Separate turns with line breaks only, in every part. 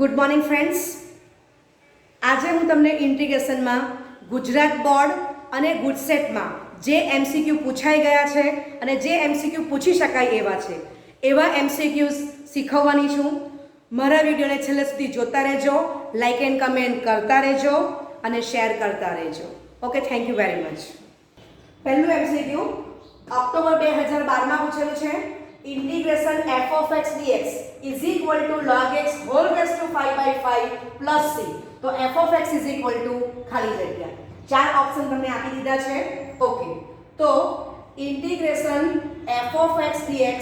Good morning friends. આજે હું તમને ઇન્ટિગ્રેશનમાં ગુજરાત બોર્ડ અને ગુજસેટમાં જે એમસીક્યુ પૂછાઈ ગયા છે અને જે એમસીક્યુ પૂછી શકાય એવા એમસીક્યુઝ શીખવવાની છું. મારા વિડીયોને છેલ્લે સુધી જોતા રહેજો, લાઇક એન્ડ કમેન્ટ કરતા રહેજો અને શેર કરતા રહેજો. Okay, thank you very much. પહેલું એમસીક્યુ ઓક્ટોબર 2012માં પૂછેલું છે. Integration f of x dx is equal to log x whole raised to 5/5 plus c. तो f of x is equal to ખાલી જગ્યા ચાર ઓપ્શન તમને આપી દીધા છે. ઓકે, તો integration f of x dx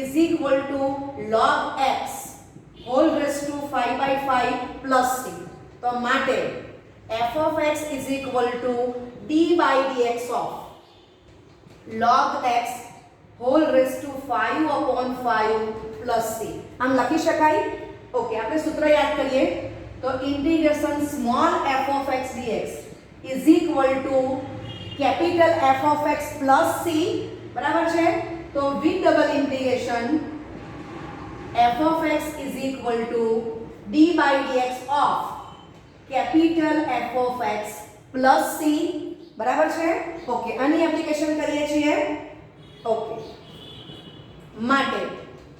is equal to log x whole raised to 5/5 plus c. તો માટે f of x is equal to d by dx of log x whole raised to 5/5 plus c. આમ લખી શકાય. Okay, આપણે સૂત્ર યાદ કરીએ તો integration small f of x dx is equal to capital f of x plus c. બરાબર છે? તો with double integration f of x is equal to d by dx of capital f of x plus c. બરાબર છે? Okay, આની application કરીએ છીએ. Okay, माटे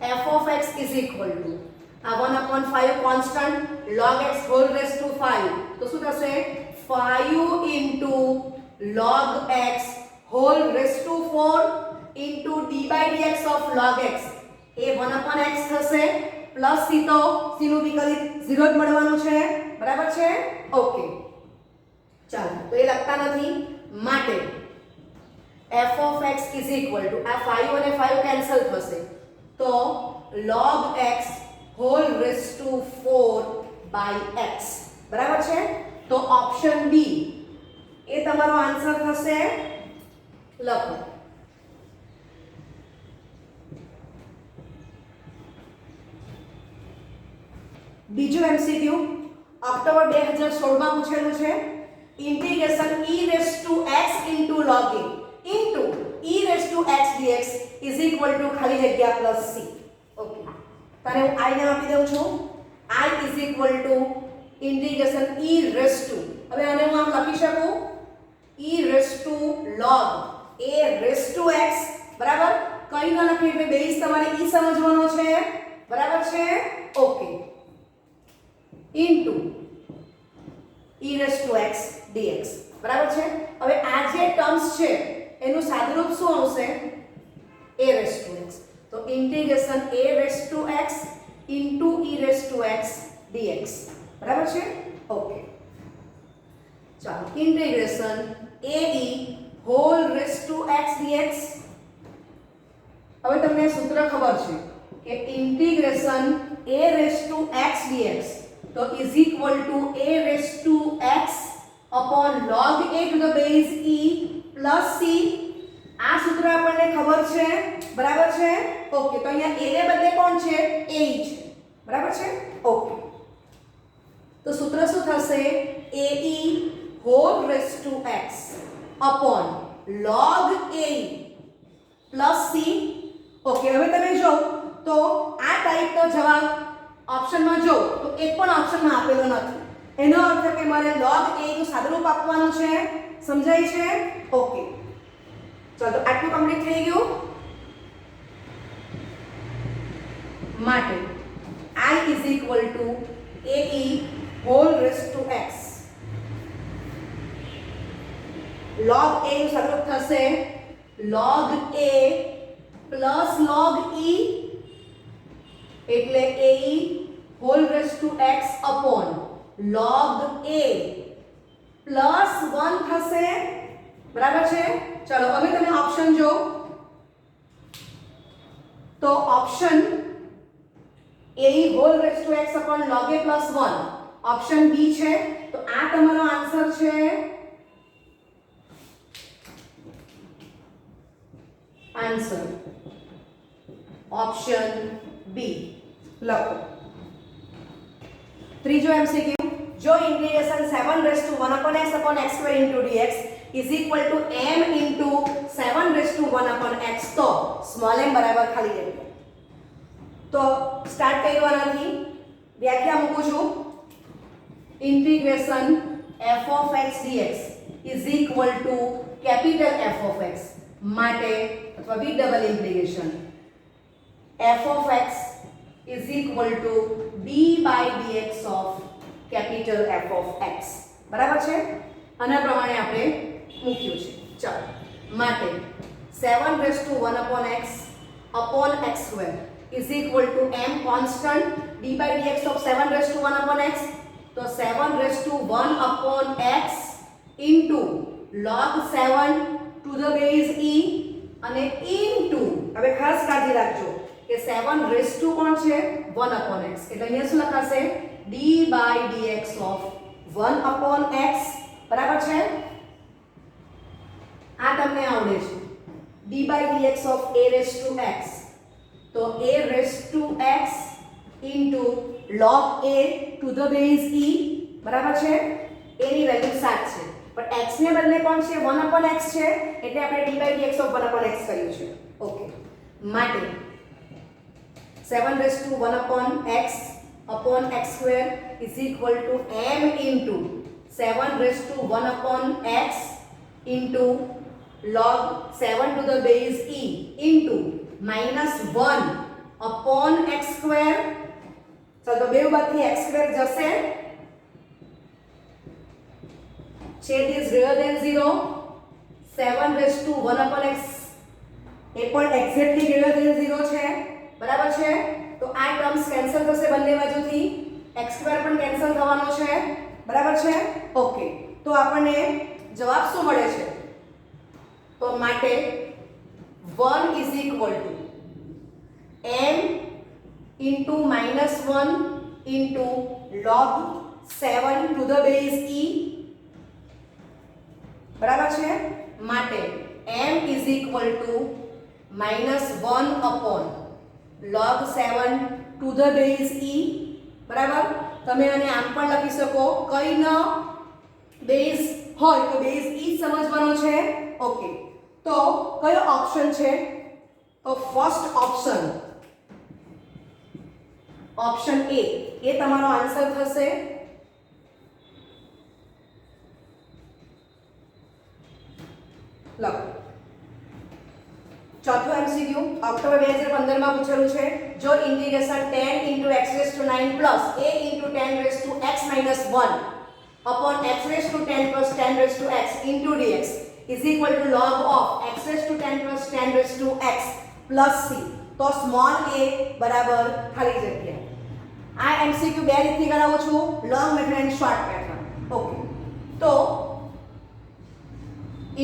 f of x is equal to 1/5 constant log x whole raised to 5. तो શું થશે 5 into log x whole raised to 4 into d by dx of log x A 1/x થશે પ્લસ c. તો c નું વિકલિત 0 જ મળવાનું છે. બરાબર છે? ઓકે, ચાલો તો એ લખતા નથી. માટે f of x is equal to આ 5 અને 5 કેન્સલ થશે તો log x whole raised to 4 by x. બરાબર છે? તો ઓપ્શન બી એ તમારો આન્સર થશે. લખો. બીજું એમસીક્યુ ઓક્ટોબર 2016માં પૂછેલું છે. Integration e raised to x into log a into e raised to x dx is equal to ખાલી જગ્યા plus c. ઓકે, તારે હું i ને આપી દઉં છું. I is equal to integration e raised to, હવે આને હું આમ લખી શકું e raised to log a raised to x. બરાબર? કઈ ના લખી એટલે બેઝ તમારે e સમજવાનો છે. બરાબર છે? Okay, into e raised to x dx. બરાબર છે? હવે આ જે ટર્મ્સ છે એનું સાદુરૂપ શું આવશે? a raised to x. તો integration a raised to x into e raised to x dx. બરાબર છે? ઓકે, ચાલો integration a e whole raised to x dx. હવે તમને સૂત્ર ખબર છે કે integration a raised to x dx તો is equal to a raised to x upon log a to the base e plus c. આ સૂત્ર આપણને ખબર છે. બરાબર છે? ઓકે, તો અહીંયા a ને બદલે કોણ છે? a છે. બરાબર છે? ઓકે, તો સૂત્ર શું થશે? a e whole raised to x upon log a plus c. Okay, હવે તમે જો તો આ ટાઈપનો જવાબ ઓપ્શનમાં જો તો એક પણ ઓપ્શનમાં આપેલો નથી. એનો અર્થ કે મારે log a નું સાદુરૂપ આપવાનું છે. સમજાય છે? ઓકે, ચાલો આટલું કમ્પ્લીટ થઈ ગયું. માટે I is equal to a e whole raised to x. log a નું સાદુરૂપ થશે log a plus log e એટલે a e whole raised to x upon log a plus 1 થશે. બરાબર છે? ચલો હવે તમે ઓપ્શન જો તો option a e whole raised to x upon log a plus 1 option B છે. તો આ તમારો આન્સર છે. Answer option B. લખો. ત્રીજો એમસીક્યુ જો integration 7 raised to 1/x upon x square into dx is equal to m into 7 raised to 1 upon x તો small m બરાબર ખાલી જગ્યા. તો સ્ટાર્ટ કરવાનાથી વ્યાખ્યા મૂકું છું. Integration f of x dx is equal to capital F of x માટે અથવા with double implication f of x is equal to d by dx of capital F of x. બરાબર છે? આના પ્રમાણે આપણે મૂક્યું છે. ચાલો માટે 7 raised to 1 upon x square is equal to m constant d by dx of 7 raised to 1 upon x. तो 7 raised to 1 upon x into log 7 to the base e અને into હવે ખાસ કાળજી રાખજો કે 7 raised to કોણ છે 1 upon x એટલે અહીંયા શું લખાશે d by dx of 1 upon x. બરાબર છે? આ તમને આવડે છે d by dx of a raised to x. તો a raised to x into log a to the base e. બરાબર છે? a ની વેલ્યુ 7 છે પણ x ને બદલે કોણ છે 1 upon x છે એટલે આપણે d by dx of 1 upon x કર્યું છે. ઓકે માટે 7 raised to 1 upon x square is equal to m into 7 raised to 1 upon x into log 7 to the base e into minus 1 upon x square. તો બે બાદથી x square જશે. છેદ is greater than 0. 7 raised to 1 upon x એ પણ exactly greater than 0 છે. બરાબર છે? તો આ ટર્મ્સ કેન્સલ થશે બંને બાજુથી. x square પણ કેન્સલ થવાનો છે. બરાબર છે? ઓકે તો આપણને જવાબ શું મળે છે? તો માટે 1 is equal to m into minus 1 into log 7 to the base e. બરાબર છે? માટે m is equal to minus 1 upon log 7 to the base e. બરાબર? તમે આને આમ પણ લખી શકો કઈ ન બેઝ હોય તો બેઝ e સમજવાનો છે. ઓકે તો કયો ઓપ્શન છે? તો ફર્સ્ટ ઓપ્શન ઓપ્શન એ એ તમારો આન્સર થશે. લખો ચોથું એમસીક્યુ ઓક્ટોબર 2015 માં પૂછેલું છે. જો integration 10 into x raised to 9 plus a into 10 raised to x minus 1 upon x raised to 10 plus 10 raised to x into dx is equal to log of x raised to 10 plus 10 raised to x plus c. તો small a બરાબર ખાલી જગ્યા. આ MCQ બે રીતથી કરાવું છું, long method and short method. Okay તો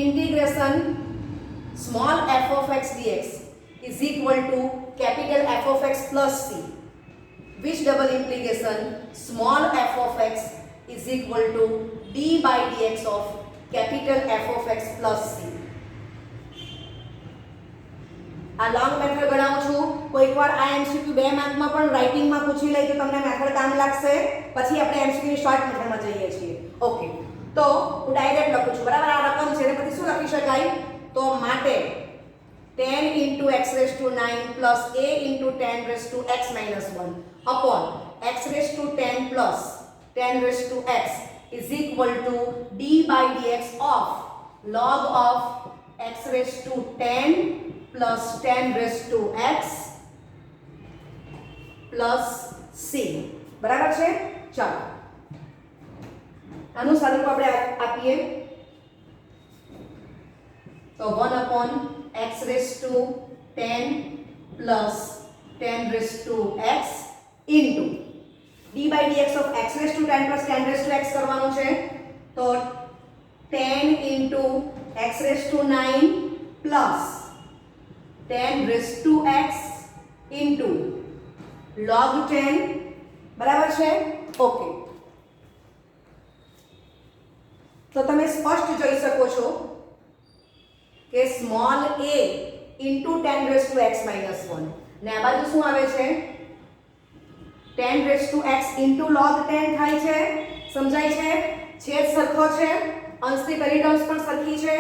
integration small f of x dx is equal to capital F of x plus c, which double implication small f of x is equal to d by dx of capital F of x plus c. આ long method ગણાવું છું. કોઈકવાર આ MCQ બે માર્કમાં પણ રાઇટિંગમાં પૂછી લે તો તમને method કામ લાગશે. પછી આપણે એમસીક્યુ શોર્ટ મેથડમાં જઈએ છીએ. ઓકે તો હું ડાયરેક્ટ લખું છું. બરાબર? આ રકમ છે એટલે પછી શું લખી શકાય? તો માટે 10 into x raised to 9 plus a into 10 raised to x minus 1 upon x raised to 10 plus 10 raised to x is equal to d by dx of log of x raised to 10 plus 10 raised to x plus c. બરાબર છે? ચાલો આનું સ્વરૂપ આપણે આપીએ. તો 1 upon x raised to 10 plus 10 raised to x into d by dx of x raised to 10 plus 10 raised to x કરવાનું છે. તો 10 into x raised to 9 plus 10 raised to x into log 10. બરાબર છે? ઓકે તો તમે સ્પષ્ટ જોઈ શકો છો કે small a into 10 raised to x minus 1 ને આ બાજુ શું આવે છે 10 raised to x into log 10 થાય છે. સમજાય છે? છેદ સરખો છે અંશની પહેલી ટર્મ્સ પણ સરખી છે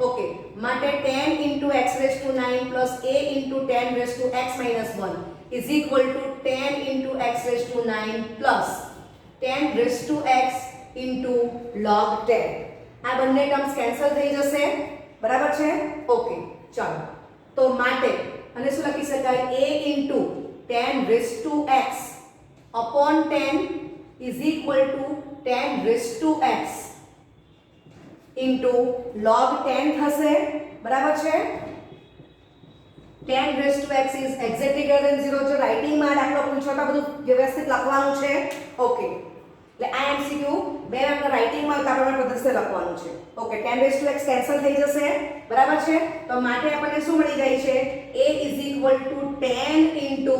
ઓકે માટે 10 * x raised to 9 plus a * 10 raised to x minus 1 is equal to 10 * x raised to 9 plus 10 raised to x into log 10 આ બંને ટર્મ્સ કેન્સલ થઈ જશે બરાબર છે ઓકે ચાલો તો માટે અને શું લખી શકાય a * 10 raised to x upon 10 is equal to 10 raised to x into log 10 થશે બરાબર છે 10 raised to x is exactly greater than 0 જો રાઇટિંગ માં દાખલો પૂછો તો બધું વ્યવસ્થિત લખવાનું છે ઓકે એટલે આ એમસીક્યુ બે આપણે રાઇટિંગ માં આપણે પદ્ધતિથી લખવાનું છે okay 10 raised to x cancel થઈ જશે બરાબર છે તો માટે આપણને શું મળી જાય છે a is equal to 10 into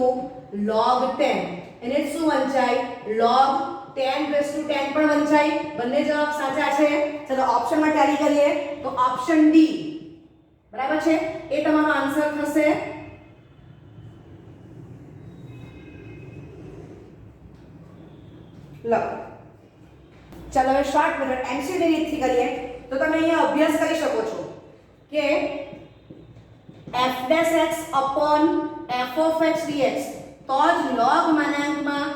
log 10 એને શું વંચાય log 10 raised to 10 પણ વંચાય બંને જવાબ સાચા છે ચલો ઓપ્શન માં ટેલી કરીએ તો ઓપ્શન ડી બરાબર છે એ તમારો આન્સર થશે લખો ચાલો હવે શોર્ટ મેથડ એમસીક્યુ રીતથી કરીએ તો તમે અહીંયા અભ્યાસ કરી શકો છો કે f'(x) upon f(x) dx તો જ log માનાંકમાં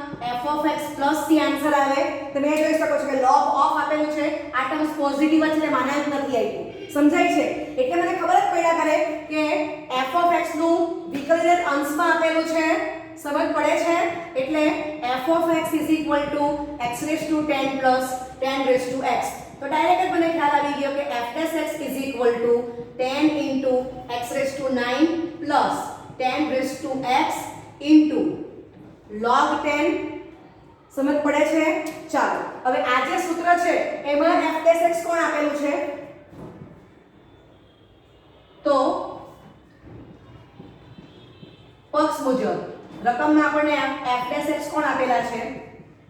f(x) પ્લસ થી આન્સર આવે તમે જોઈ શકો છો કે log ઓફ આપેલું છે આ ટર્મ્સ પોઝિટિવ છે એટલે માનાંક નથી આવ્યું સમજાય છે એટલે મને ખબર જ પડ્યા કરે કે f(x) નું વિકલ્પ અંશમાં આપેલું છે સમજ પડે છે એટલે f(x) = x raised to 10 plus 10 raised to x તો ડાયરેક્ટ જ મને ખ્યાલ આવી ગયો કે f'(x) = 10 into x raised to 9 plus 10 raised to x into log 10 સમજ પડે છે ચાલો હવે આ જે સૂત્ર છે એમાં f'(x) કોણ આપેલું છે તો પક્ષ મુજબ રકમમાં આપણને f'(x) કોણ આપેલા છે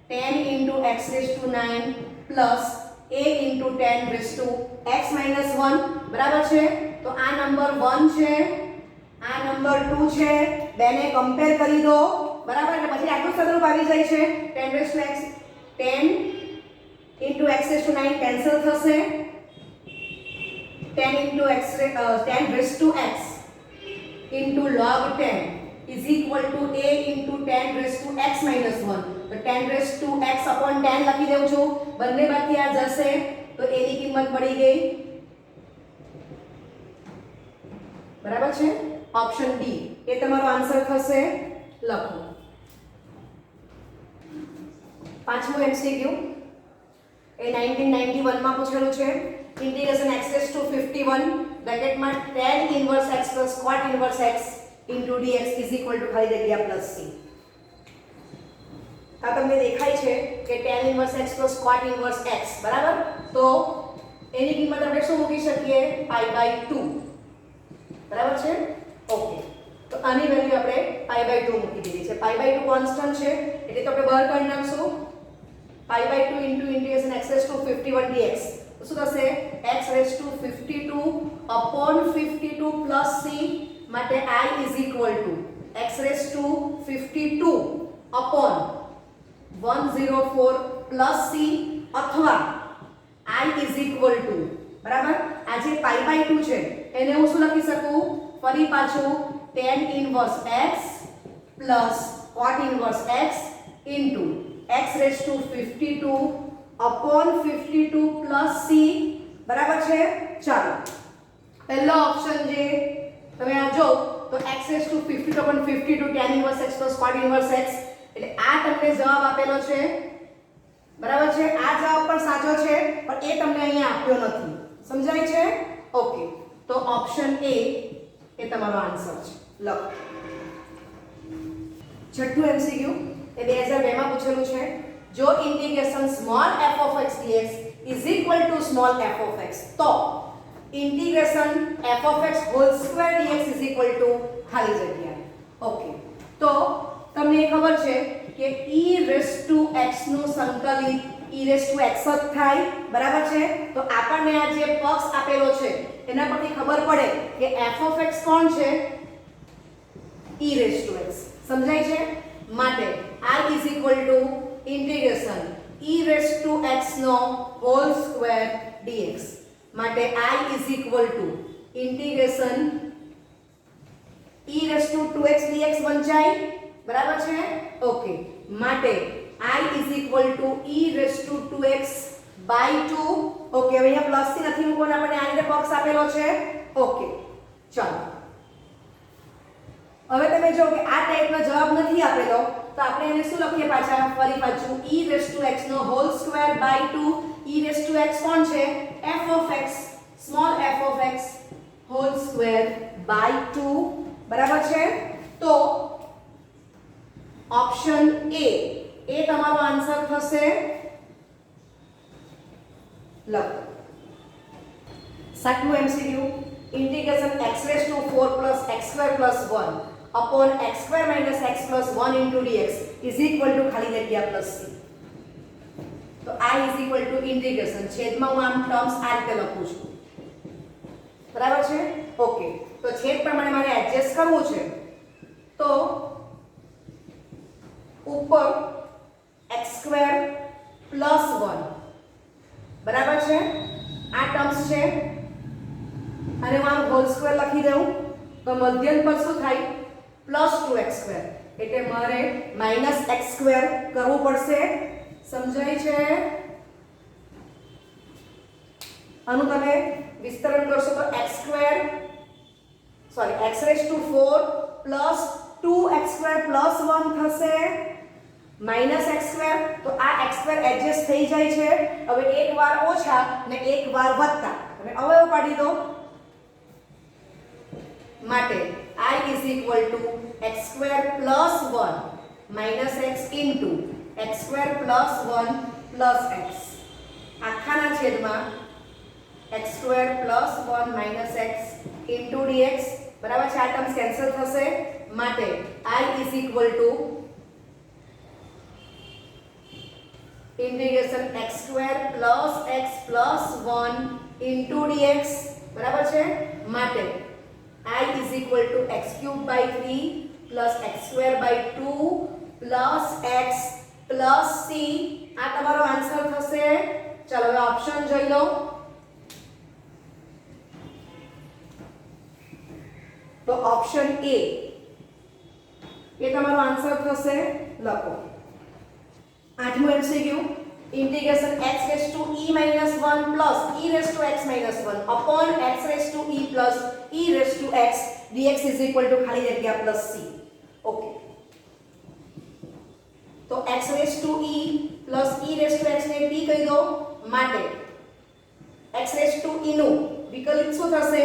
10 into x raised to 9 plus a into 10 raised to x minus 1 બરાબર છે તો આ નંબર 1 છે આ નંબર 2 છે બેને કમ્પેર કરી દો બરાબર એટલે પછી આટલું સ્વરૂપ આવી જાય છે 10 raised to x 10 into x raised to 9 cancel થશે 10 into 10 raised to x into log 10 is equal to a into 10 raised to x minus 1 તો 10 raised to x upon 10 લખી દઉં છું બંને બાકી આ જશે તો a ની કિંમત મળી ગઈ બરાબર છે ઓપ્શન ડી એ તમારો આન્સર થશે લખો પાંચમું એમસીક્યુ એ 1991 માં પૂછેલું છે integration x raised to 51 બ્રેકેટમાં tan inverse x plus cot inverse x into dx is equal to ખાલી જગ્યા plus c આ તમને દેખાય છે કે tan inverse x plus cot inverse x બરાબર તો એની કિંમત આપણે શું મૂકી શકીએ π/2 બરાબર છે ઓકે તો આની વેલ્યુ આપણે π/2 મૂકી દીધી છે π/2 કોન્સ્ટન્ટ છે એટલે તો આપણે બહાર કાઢી નાખશું π/2 into integration x raised to 51 dx તો શું થશે x raised to 52 upon 52 plus c માટે I is equal to x raised to 52 upon 104 plus c અથવા I is equal to બરાબર આ જે π/2 છે એને હું શું લખી શકું ફરી પાછું tan inverse x plus cot inverse x into x raised to 52 upon 52 plus c બરાબર છે ચાલો પહેલો ઓપ્શન જે તમે આ જો તો x raised to 52 upon 52 tan inverse x plus cot inverse x એટલે આ તમને જવાબ આપેલો છે બરાબર છે આ જવાબ પણ સાચો છે પણ એ તમને અહીંયા આપ્યો નથી સમજાય છે ઓકે તો ઓપ્શન એ તમારો આન્સર છે લખો છઠ્ઠું એમસીક્યુ એ 2002 માં પૂછેલું છે જો integration small f of x dx is equal to small f of x તો integration f of x whole square dx is equal to ખાલી જગ્યા ઓકે તો તમને એ ખબર છે કે e raised to x નું સંકલિત e raised to x જ થાય બરાબર છે તો આપણને આ જે પક્ષ આપેલો છે એના પરથી ખબર પડે કે f of x કોણ છે e raised to x સમજાય છે માટે I is equal to integration e raised to x નો whole square dx માટે I is equal to integration e raise to 2x dx વંચાય બરાબર છે ઓકે માટે I is equal to e raise to 2x by 2 okay હવે અહીંયા plus થી નથી મૂકવાનો આપણે આ રીતે બોક્સ આપેલો છે ઓકે ચાલો હવે તમે જો કે આ ટાઈપનો જવાબ નથી આપેલો તો આપણે એને શું લખીએ પાછા ફરી પાછું e રેસ ટુ x નો whole square by 2 e raise to x કોણ છે f of x small f of x whole square by 2 બરાબર છે તો ઓપ્શન એ તમારો આન્સર થશે લખો સાતમું MCQ integration x raised to 4 plus x square plus 1 upon x square minus x plus 1 into dx is equal to ખાલી જગ્યા plus c તો I is equal to integration છેદમાં હું આમ ટર્મ્સ આ રીતે લખું છું બરાબર છે ઓકે તો છેદ પ્રમાણે મારે એડજસ્ટ કરવું છે તો ઉપર x square plus 1 બરાબર છે આ ટર્મ્સ છે અને હું આમ હોલ સ્ક્વેર લખી દઉં તો મધ્યમ પર શું થાય +2x સ્ક્વેર એટલે મારે -x સ્ક્વેર કરવું પડશે સમજાય છે આનું તમે વિસ્તરણ કરશો તો x square sorry x raise to 4 +2x square +1 થશે -x સ્ક્વેર તો આ x સ્ક્વેર એડજસ્ટ થઈ જાય છે હવે એક વાર ઓછા ને એક વાર વત્તા તમે અવયવ પાડી દો માટે I is equal to x square plus 1 minus x into x square plus 1 plus x આખાના છેદમાં x square plus 1 minus x into dx બરાબર છે આ ટર્મ્સ કેન્સલ થશે માટે I is equal to integration x square plus x plus 1 into dx બરાબર છે માટે I is equal to x cube by 3 plus x square by 2 plus x plus c આ તમારો આન્સર થશે ચાલો હવે ઓપ્શન જોઈ લો તો ઓપ્શન એ તમારો આન્સર થશે લખો આઠમું MCQ integration x raised to e minus 1 plus e raised to x minus 1 upon x raised to e plus e raised to x dx is equal to ખાલી જગ્યા plus c okay તો x raised to e plus e raised to x ને t કહી દો માટે x raised to e નું વિકલિત શું થશે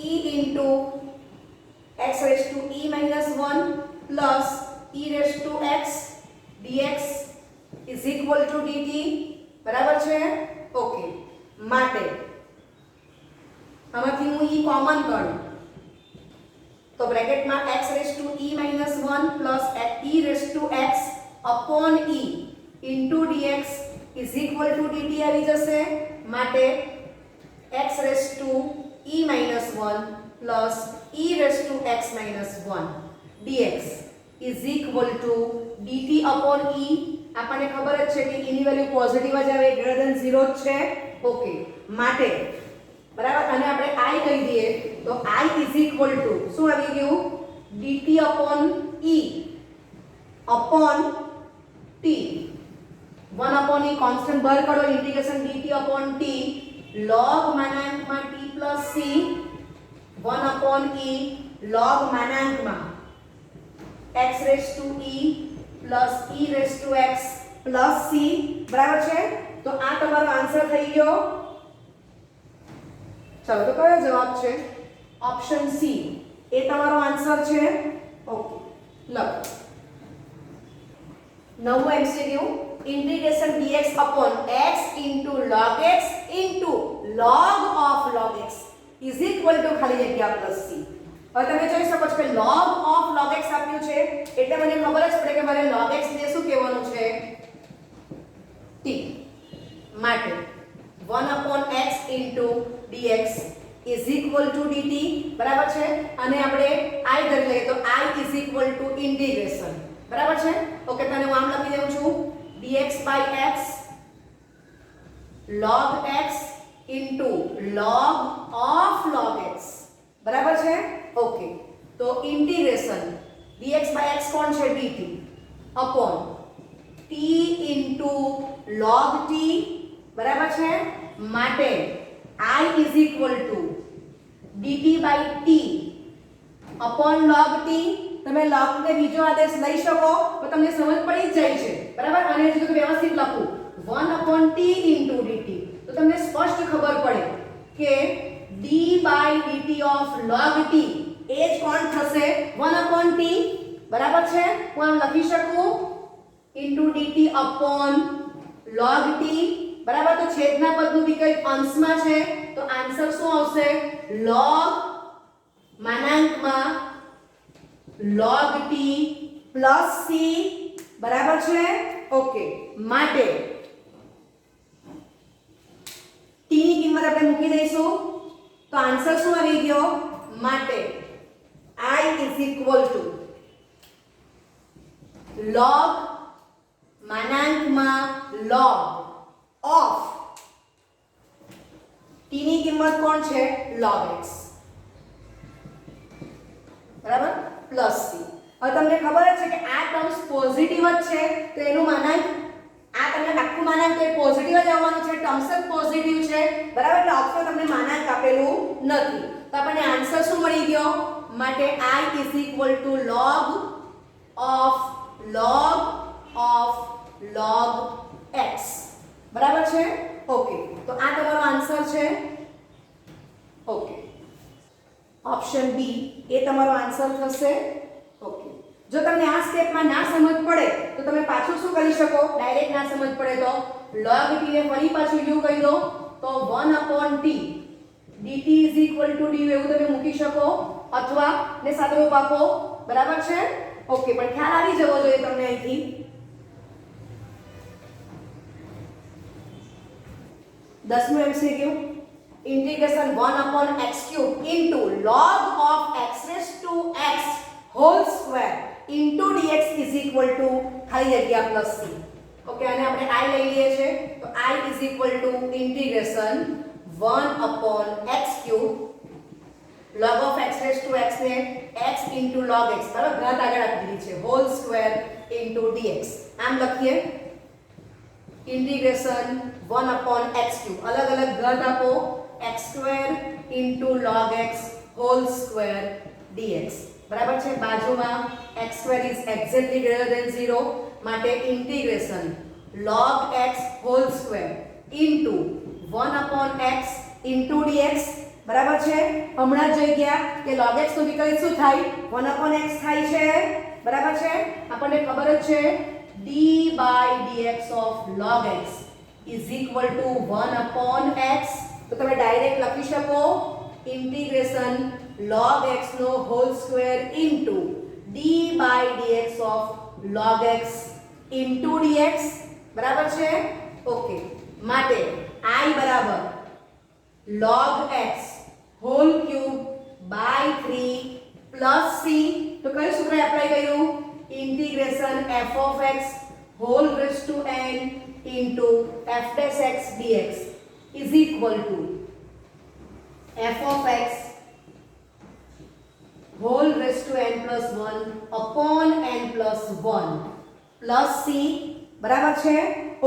e into x raised to e minus 1 plus e raised to x dx is equal to dt બરાબર છે ઓકે માટે આમાંથી હું e કોમન કરું તો બ્રેકેટમાં x raised to e minus 1 plus e raised to x upon e into dx is equal to dt આવી જશે માટે x raised to e minus 1 plus e raised to x minus 1 dx is equal to dt upon e આપણને ખબર જ છે કે e ની value positive જ આવે ગ્રેટર ધેન 0 જ છે ઓકે માટે બરાબર અને આપણે I કહી દઈએ તો I is equal to શું આવી ગયું dt upon e upon t 1 upon e constant બહાર કાઢો integration dt upon t log માનાંકમાં t plus c 1 upon e log માનાંકમાં x raised to e plus e raised to x plus c બરાબર છે તો આ તમારો આન્સર થઈ ગયો ચલો તો કયો જવાબ છે ઓપ્શન સી એ તમારો આન્સર છે ઓકે લખો નવું MCQ integration dx upon x into log x into log of log x is equal to ખાલી જગ્યા plus c હવે તમે જોઈ શકો છો કે log of log x આપ્યું છે એટલે મને ખબર જ પડે કે મારે log x ને શું કહેવાનું છે t માટે 1 upon x into dx is equal to dt બરાબર છે અને આપણે I ધરી લઈએ તો I is equal to integration બરાબર છે ઓકે તને હું આમ લખી દઉં છું dx by x log x into log of log x બરાબર છે. ઓકે, તો ઇન્ટિગ્રેશન dx by x કોણ છે dt upon t into log t બરાબર છે. માટે I is equal to dt by t upon log t. તમે log ને બીજો આદેશ લઈ શકો તો તમને સમજ પડી જ જાય છે બરાબર. અને જો વ્યવસ્થિત લખું 1 upon t into dt તો તમને સ્પષ્ટ ખબર પડે કે d by dt of log t એ જ કોણ થશે 1 upon t બરાબર છે. હું આમ લખી શકું into dt upon log t બરાબર. તો છેદના પદનું વિકલ્પ અંશમાં છે તો આન્સર શું આવશે log માનાંકમાં log t plus c બરાબર છે. ઓકે, માટે t ની કિંમત આપણે મૂકી દઈશું તો આન્સર શું આવી ગયો માટે I is equal to log માનાંકમાં log of t ની કિંમત કોણ છે log x બરાબર પ્લસ c. હવે તમને ખબર જ છે કે આ ટર્મ્સ પોઝિટિવ જ છે તો એનું માનાંક આ તમને આખું માનાંક તો પોઝિટિવ જ આવવાનું છે. ટર્મ્સ જ પોઝિટિવ છે બરાબર. એટલે ઓપ્શન તમને માનાંક આપેલું નથી તો આપણને આન્સર શું મળી ગયો માટે I is equal to log of log x બરાબર છે. ઓકે, તો આ તમારો આન્સર છે. ઓકે, ઓપ્શન બી એ તમારો આન્સર થશે. ઓકે, જો તમને આ સ્ટેપમાં ના સમજ પડે તો તમે પાછું શું કરી શકો ડાયરેક્ટ ના સમજ પડે તો log t ને ફરી પાછું u કહી દો તો 1 upon t dt is equal to du એવું તમે મૂકી શકો અથવા ને સાદુરૂપ આપો બરાબર છે. ઓકે, પણ ખ્યાલ આવી જવો જોઈએ તમને અહીંથી 10મું MCQ integration 1 upon x cube into log of x raised to x whole square into dx is equal to ખાલી જગ્યા plus c. ઓકે, અને આપણે I લઈ લઈએ છે તો I is equal to integration 1 upon x cube log of x raised to x ને x into log x બરાબર ઘાત આગળ આપી દીધી છે whole square into dx. આમ લખીએ integration 1 upon x cube अलग अलग घात आपो x square into log x whole square dx बराबर છે. બાજુમાં x square is exactly greater than 0 માટે integration log x whole square into 1 upon x into dx બરાબર છે. હમણાં જ જોઈ ગયા કે log x નો વિકલ્પ શું થાય 1 upon x થાય છે બરાબર છે. આપણને ખબર જ છે d by dx of log x is equal to 1 upon x તો તમે ડાયરેક્ટ લખી શકો integration log x નો whole square into d by dx of log x into dx બરાબર છે. ઓકે, માટે I બરાબર log x whole cube by 3 plus c તો કયું સૂત્ર એપ્લાય કર્યું integration f of x whole raised to n into f dash x dx is equal to f of x whole raised to n plus 1 upon n plus 1 plus c બરાબર છે.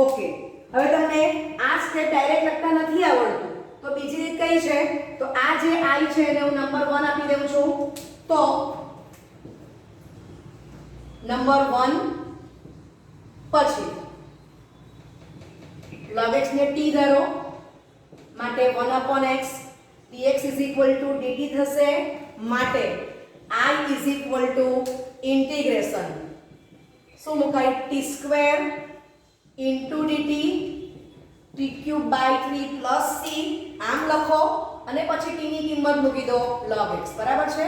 Okay, હવે તમને આ step direct લખતા નથી આવડતું તો બીજી રીત કઈ છે તો આ જે I છે એને હું નંબર 1 આપી દઉં છું તો નંબર 1 પછી log x ને t ધારો માટે 1 upon x dx is equal to dt થશે માટે I is equal to integration શું મુકાય t square into dt t cube by 3 plus c આમ લખો અને પછી t ની કિંમત મૂકી દો log x બરાબર છે.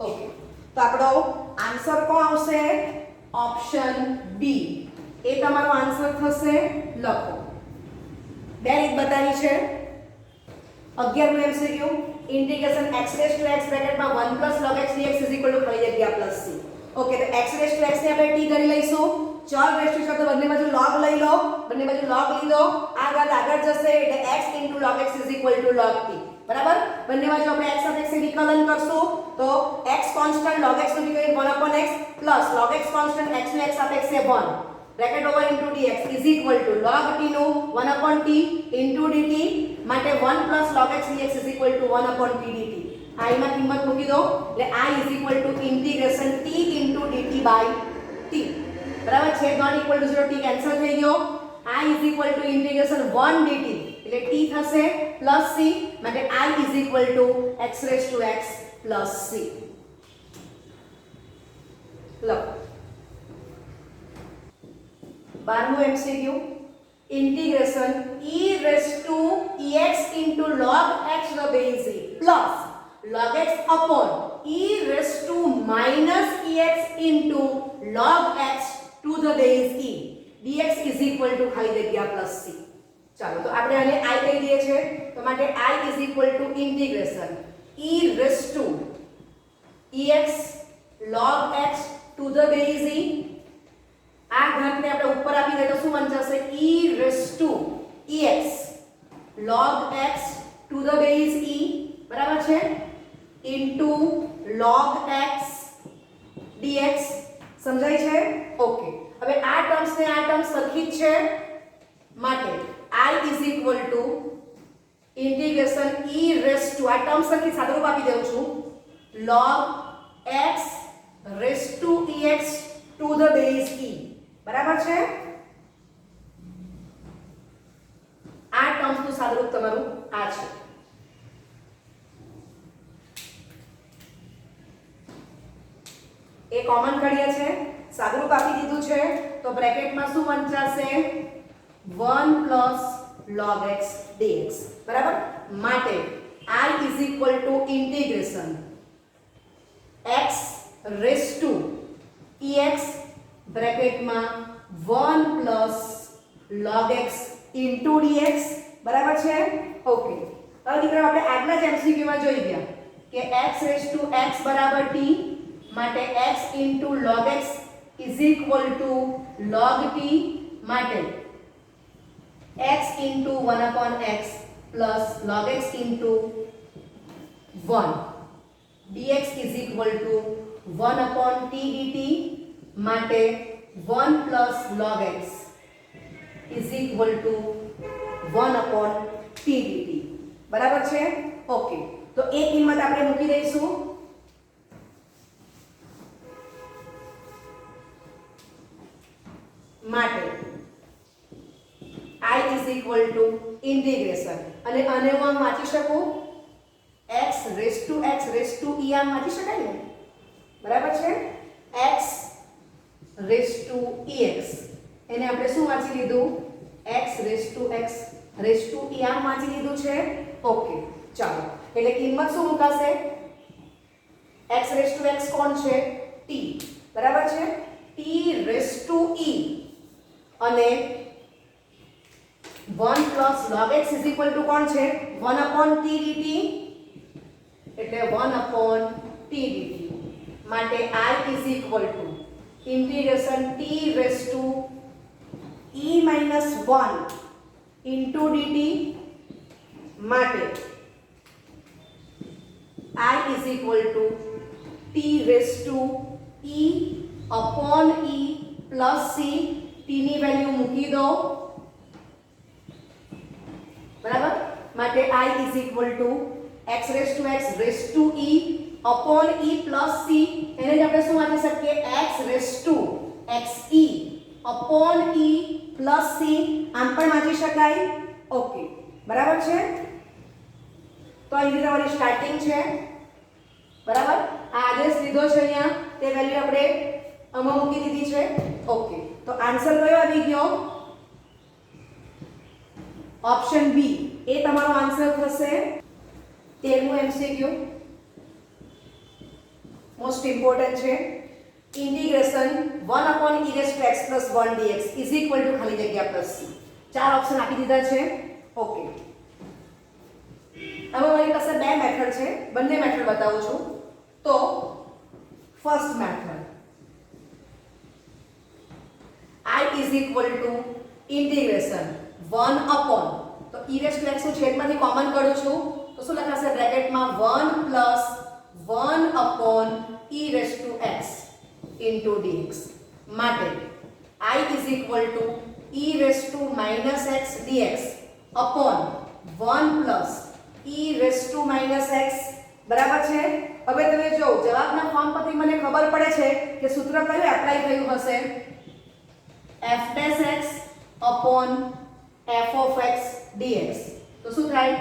ઓકે, તો આપણો આન્સર કોણ આવશે ઓપ્શન બી એ તમારો આન્સર થશે. લખો બે રીત બતાવી છે. 11મું MCQ integration x raised to x બ્રેકેટમાં 1 plus log x dx is equal to ખાલી જગ્યા plus c ઓકે તો x રેસ ટુ x ને આપણે t કરી લઈશું ચલ રેસ ટુ તો બંને બાજુ log લઈ લો બંને બાજુ log લીધો આ ઘાત આગળ જશે એટલે x log x log t બરાબર બંને બાજુ આપણે x સાથે x વિકલન કરશું તો x કોન્સ્ટન્ટ log x નું વિકલન 1/x plus log x constant x નું x સાપેક્ષે 1 bracket over into dx is equal to log t નું 1/t into dt માટે 1 plus log x dx is equal to 1/t dt i માં કિંમત મૂકી દો એટલે i is equal to integration t into dt by t બરાબર છે not equal to 0 t cancel થઈ ગયો i is equal to integration 1 dt એટલે t થશે પ્લસ c માટે i is equal to x raised to x plus c લો 12મું MCQ integration e raised to ex into log x the base e plus log x upon e raised to minus ex into log x to the base e dx is equal to ખાલી જગ્યા plus c ચાલો તો આપણે આને i કહી દઈએ છે તો માટે i is equal to integration e raised to ex log x to the base e આ ઘાતને આપણે ઉપર આપી દઈએ તો શું વંચાશે e raised to ex log x to the base e બરાબર છે into log x dx સમજાય છે ઓકે હવે આ ટર્મ્સ ને આ ટર્મ સરખી જ છે માટે i is equal to integration e raised to આ ટર્મ સરખી સાદુરૂપ આપી દઉં છું log x raised to ex to the base e બરાબર છે આ ટર્મ્સ નું સાદુરૂપ તમારું આ છે એ કોમન કરીએ છે સાદુરૂપ આપી દીધું છે તો બ્રેકેટમાં શું વંચાશે 1 plus log x dx બરાબર માટે i is equal to integration x raised to ex બ્રેકેટમાં 1 plus log x into dx બરાબર છે ઓકે હવે દીકરા આપણે આગલા જ MCQ માં જોઈ ગયા કે x raised to x બરાબર t માટે x into log x is equal to log t માટે x into 1/x plus log x into 1 dx is equal to 1/t dt માટે 1 plus log x is equal to 1/t dt બરાબર છે okay તો એ કિંમત આપણે મૂકી દઈશું માટે i is equal to integration અને આને હું આમ વાંચી શકું x raised to e આમ વાંચી શકાય ને બરાબર છે x raised to ex એને આપણે શું વાંચી લીધું x raised to e આમ વાંચી લીધું છે ઓકે ચાલો એટલે કિંમત શું મુકાશે x raised to x કોણ છે t બરાબર છે t raised to e અને 1 plus log x is equal to કોણ છે 1/t dt એટલે 1/t dt માટે i is equal to integration t raised to e minus 1 into dt માટે i is equal to t raised to e upon e plus c t ની value મૂકી દો બરાબર માટે i is equal to x raised to e upon e plus c એને જ આપણે શું વાંચી શકીએ x raised to xe upon e plus c આમ પણ વાંચી શકાય ઓકે બરાબર છે તો અહીંથી તમારી સ્ટાર્ટિંગ છે બરાબર આ આદેશ લીધો છે અહીંયા તે વેલ્યુ આપણે આમાં મૂકી દીધી છે ઓકે તો આન્સર કયો આવી ગયો ઓપ્શન બી એ તમારો આન્સર થશે 13મું MCQ મોસ્ટ ઇમ્પોર્ટન્ટ છે integration 1/e raised to x plus 1 dx is equal to ખાલી જગ્યા પ્લસ c ચાર ઓપ્શન આપી દીધા છે ઓકે હવે મારી પાસે બે મેથડ છે બંને મેથડ બતાવું છું તો first method is equal to integration 1 upon, તો e રેઝ ટુ x નું છેદમાંથી કોમન કાઢું છું તો શું લખાશે બ્રેકેટમાં 1 plus 1 upon e raise to x into dx માટે I is equal to e raise to minus x dx upon 1 plus e raise to minus x બરાબર છે. હવે તમે જો જવાબના ફોર્મ પરથી મને ખબર પડે છે કે સૂત્ર કયું એપ્લાય થયું હશે f dash x upon f of x dx. તો શું થાય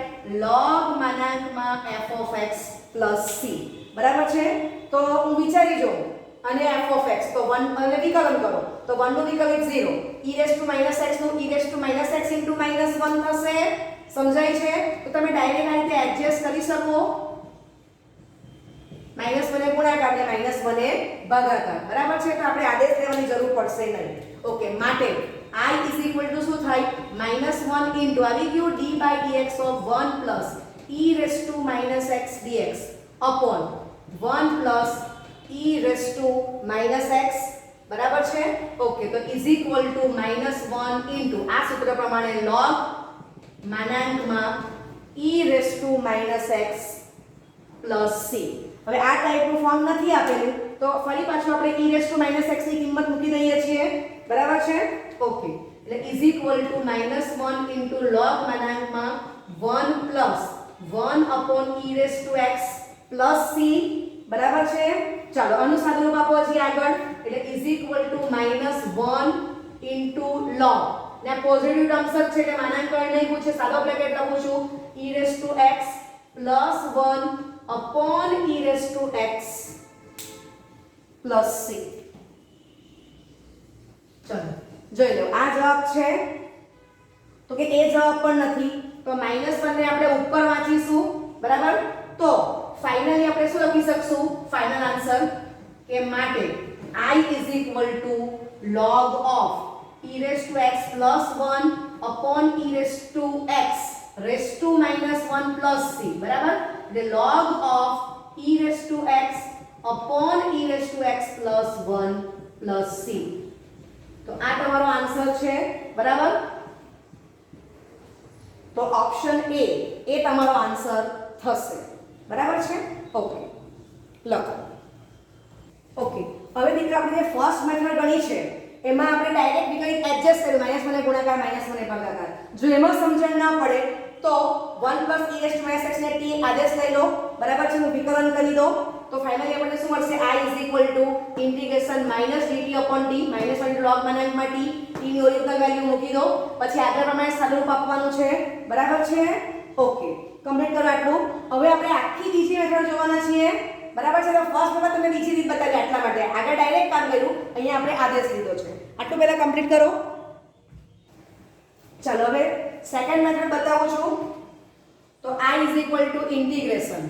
log માનાંકમાં f of x plus c બરાબર છે. તો હું વિચારી જોઉં અને f ઓફ x તો 1 અને વિકલન કરો તો 1 નું વિકલિત 0 e raise to minus x નું e raise to minus x into minus 1 થશે. સમજાય છે? તો તમે ડાયરેક્ટ આ રીતે એડજસ્ટ કરી શકો. માઈનસ 1 એ ગુણાકાર ને માઈનસ 1 એ ભાગાકાર બરાબર છે. તો આપણે આદેશ લેવાની જરૂર પડશે નહીં. ઓકે માટે I ઇઝ ઇક્વલ ટુ શું થાય -1 ઇન્ટુ આવી ગયું d by dx of 1 plus e raise to minus x dx upon 1 plus e raise to minus x બરાબર છે. ઓકે તો ઇઝ ઇક્વલ ટુ -1 ઇન્ટુ આ સૂત્ર પ્રમાણે log માનાંકમાં e raise to minus x plus c. હવે આ ટાઈપનું ફોર્મ નથી આપેલું તો ફરી પાછું આપણે e raise to minus x ની કિંમત મૂકી દઈએ છીએ બરાબર છે. ઓકે એટલે is equal to -1 into log માનાંકમાં 1 plus 1 upon e raise to x plus c બરાબર છે. ચાલો આનું સાદું રૂપ આપો હજી આગળ એટલે is equal to -1 into log ને પોઝિટિવ ટર્મ્સ જ છે એટલે માનાંક નહીં પૂછે સાદો બ્રેકેટ લખું છું e raise to x plus 1 upon e raised to x plus c. ચલો જોઈ લો આ જવાબ છે તો કે એ જવાબ પણ નથી તો -1 ને આપણે ઉપર વાંચીશું બરાબર. તો ફાઇનલી આપણે શું લખી શકશું ફાઇનલ આન્સર કે માટે I is equal to log of e raised to x plus 1 upon e raised to x raised to -1 plus c બરાબર. The log of e raised to x upon e raised to x plus 1 plus c. તો આ તમારો answer છે બરાબર. તો option A તમારો answer થશે બરાબર છે. ઓકે લખો. ઓકે હવે દીકરા આપણે જે ફર્સ્ટ મેથડ ગણી છે એમાં આપણે ડાયરેક્ટ વિકલિત એડજસ્ટ કર્યું -1 ને ગુણાકાર -1 ને ભાગાકાર. જો એમાં સમજણ ના પડે તો 1 plus e raise to minus x ને t આદેશ લઈ લો બરાબર છે. હું વિકલન કરી દો તો ફાઇનલી આપણને શું મળશે I is equal to integration -dt upon t -1 log માનાંકમાં t ની ઓરિજિનલ વેલ્યુ મૂકી દો પછી આગળ પ્રમાણે સાદું રૂપ આપવાનું છે બરાબર છે. ઓકે કમ્પ્લીટ કરો આટલું. હવે આપણે આખી બીજી મેથડ જોવાના છીએ બરાબર છે. તો ફર્સ્ટ વખત તમને બીજી રીત બતાવી આટલા માટે આગળ ડાયરેક્ટ કામ કર્યું અહીંયા આપણે આદેશ લીધો છે આટલું પહેલા કમ્પ્લીટ કરો. ચાલો હવે સેકન્ડ મેથડ બતાવું છું. તો I is equal to integration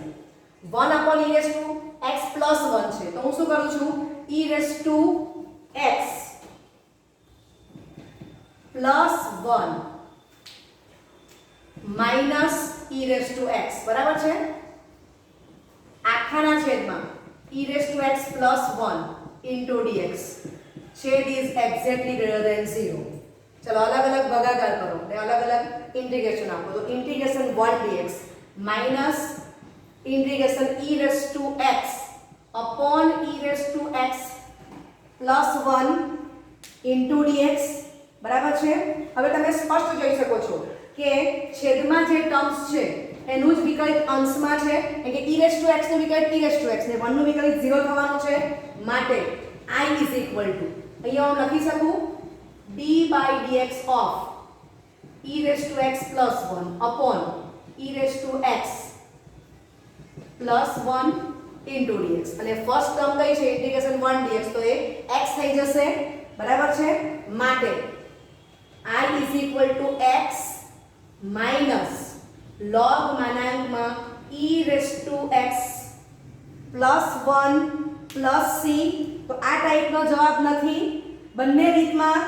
1 upon e raise to x plus 1 છે તો હું શું કરું છું e raise to x plus 1 minus e raise to x બરાબર છે. આખાના છેદમાં e raise to x plus 1 into dx છેદ ઇઝ એક્ઝેક્ટલી ગ્રેટર ધેન 0. चलो अलग अलग भागाकार करो ने अलग अलग इंटीग्रेशन आपको तो integration 1 dx minus integration e raise to x upon e raise to x plus 1 into dx बराबर છે. હવે તમે સ્પષ્ટ જોઈ શકો છો કે છેદમાં જે ટર્મ્સ છે એનું જ વિકલિત અંશમાં છે એટલે e રેઝ ટુ x નું વિકલિત e રેઝ ટુ x ને 1 નું વિકલિત 0 થવાનું છે માટે I ઇઝ ઇક્વલ ટુ અહીંયા હું લખી શકું d by dx of e raised to x plus 1 upon e raised to x plus 1 into dx અને ફર્સ્ટ ટર્મ કઈ છે ઇન્ટિગ્રેશન 1 dx તો એ x થઈ જશે બરાબર છે. માટે I is equal to x minus log માનાંકમાં e raised to x plus 1 plus c. તો આ ટાઈપનો જવાબ નથી. બંને રીતમાં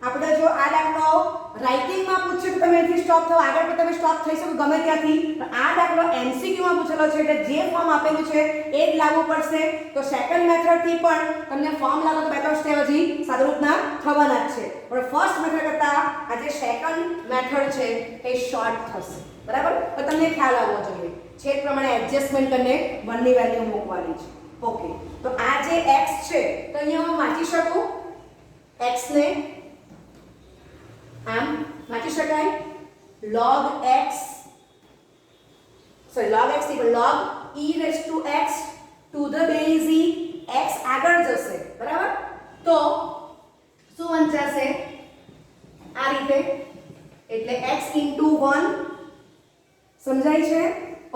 આપણે જો આ દાખલો રાઇટિંગમાં પૂછે તો તમે અહીંથી સ્ટોપ થાઓ આગળ પણ તમે સ્ટોપ થઈ શકો ગમે ત્યાંથી. આ દાખલો એમસીક્યુમાં પૂછેલો છે એટલે જે ફોર્મ આપેલું છે એ જ લાગુ પડશે. તો સેકન્ડ મેથડથી પણ તમને ફોર્મ લાગો તો બે ત્રણ સ્ટેપ હજી સાદુરૂપના થવાના જ છે, પણ ફર્સ્ટ મેથડ કરતાં આ જે સેકન્ડ મેથડ છે એ શોર્ટ થશે, બરાબર. તો તમને ખ્યાલ આવવો જોઈએ છેદ પ્રમાણે એડજસ્ટમેન્ટ કરીને 1 ની વેલ્યુ મૂકવાની છે. ઓકે, તો આ જે x છે તો અહીંયા હું વાંચી શકું x ને આમ વાંચી શકાય log x log e raised to x to the base e, x આગળ જશે, બરાબર. તો શું વંચાશે આ રીતે, એટલે x into 1 સમજાય છે.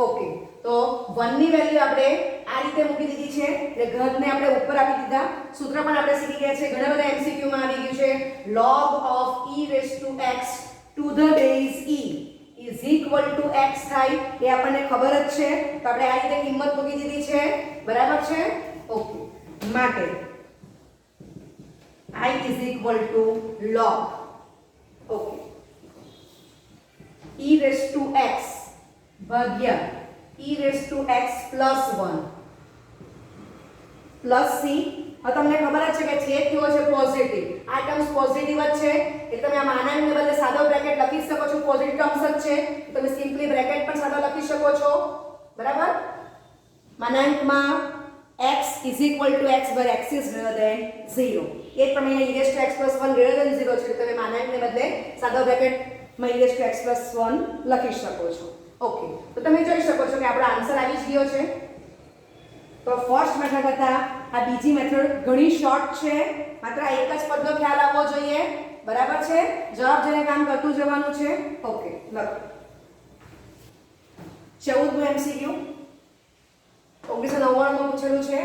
ઓકે, તો 1 ની વેલ્યુ આપણે આ રીતે મૂકી દીધી છે, એટલે ઘનને આપણે ઉપર આપી દીધા. સૂત્ર પણ આપણે શીખી ગયા છે, ઘણા બધા MCQ માં આવી ગયું છે. log of e raised to x to the base e is equal to x થાય એ આપણને ખબર જ છે, તો આપણે આ રીતે કિંમત મૂકી દીધી છે, બરાબર છે. ઓકે, માટે I is equal to log okay e raised to x ભાગ્યા e raised to x plus 1 plus c. હવે તમને ખબર જ છે કે છેદ કેવો છે પોઝિટિવ, આ ટર્મ્સ પોઝિટિવ જ છે, એટલે તમે આ માનાંકને બદલે સાદો બ્રેકેટ લખી શકો છો, પોઝિટિવ ટર્મ્સ જ છે, તમે સિમ્પલી બ્રેકેટ પણ સાદો લખી શકો છો, બરાબર. માનાંકમાં x is equal to x where x is greater than 0. એ જ પ્રમાણે e raised to x plus 1 greater than 0 છે, તમે માનાંકને બદલે સાદો બ્રેકેટમાં e raised to x plus 1 લખી શકો છો. ઓકે, તો તમે જોઈ શકો છો કે આપણો આન્સર આવી જ ગયો છે. તો ફર્સ્ટ મેથડ કરતાં આ બીજી મેથડ ઘણી શોર્ટ છે, માત્ર એક જ પદનો ખ્યાલ આવવો જોઈએ, બરાબર છે. જવાબ જેને કામ કરતું જવાનું છે. ઓકે, લખો 14મું MCQ 1999 માં પૂછેલું છે.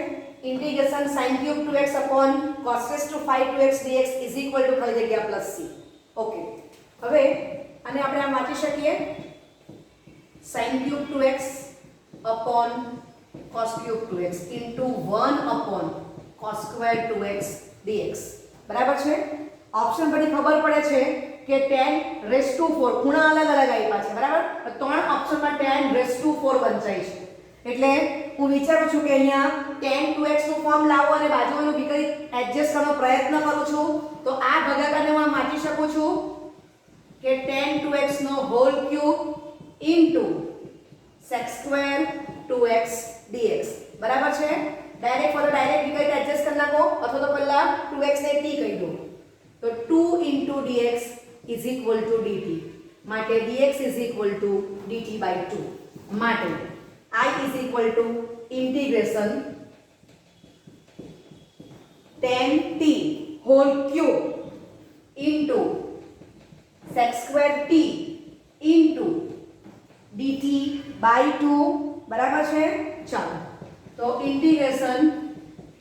Integration sin cube 2x upon cos raised to 5 2x dx is equal to ખાલી જગ્યા plus c. ઓકે, હવે આને આપણે આમ વાંચી શકીએ sin cube 2x upon cos cube 2x into 1 upon cos square 2x dx, બરાબર છે. ઓપ્શન પરથી ખબર પડે છે કે 10 raised to 4 ખૂણા અલગ અલગ આપ્યા છે, બરાબર. તો ત્રણ ઓપ્શનમાં 10 raised to 4 વંચાય છે, એટલે હું વિચારું છું કે અહીંયા 10 2x નું ફોર્મ લાવો અને બાજુનું વિકલ્પ એડજસ્ટ કરવાનો પ્રયત્ન કરું છું, તો આ ભાગાકારને હું વાંચી શકું છું કે 10 2x નો whole cube into sec square 2x dx, બરાબર છે. ડાયરેક્ટ ફોર ડાયરેક્ટ વિકલ્પ એડજસ્ટ કરી નાખો, અથવા તો પહેલા 2x ને t કહી દો, તો 2 into dx is equal to dt, માટે dx is equal to dt by 2, માટે I is equal to integration 10t whole cube into sec square t into dt by 2, બરાબર છે. ચાલો, તો ઇન્ટિગ્રેશન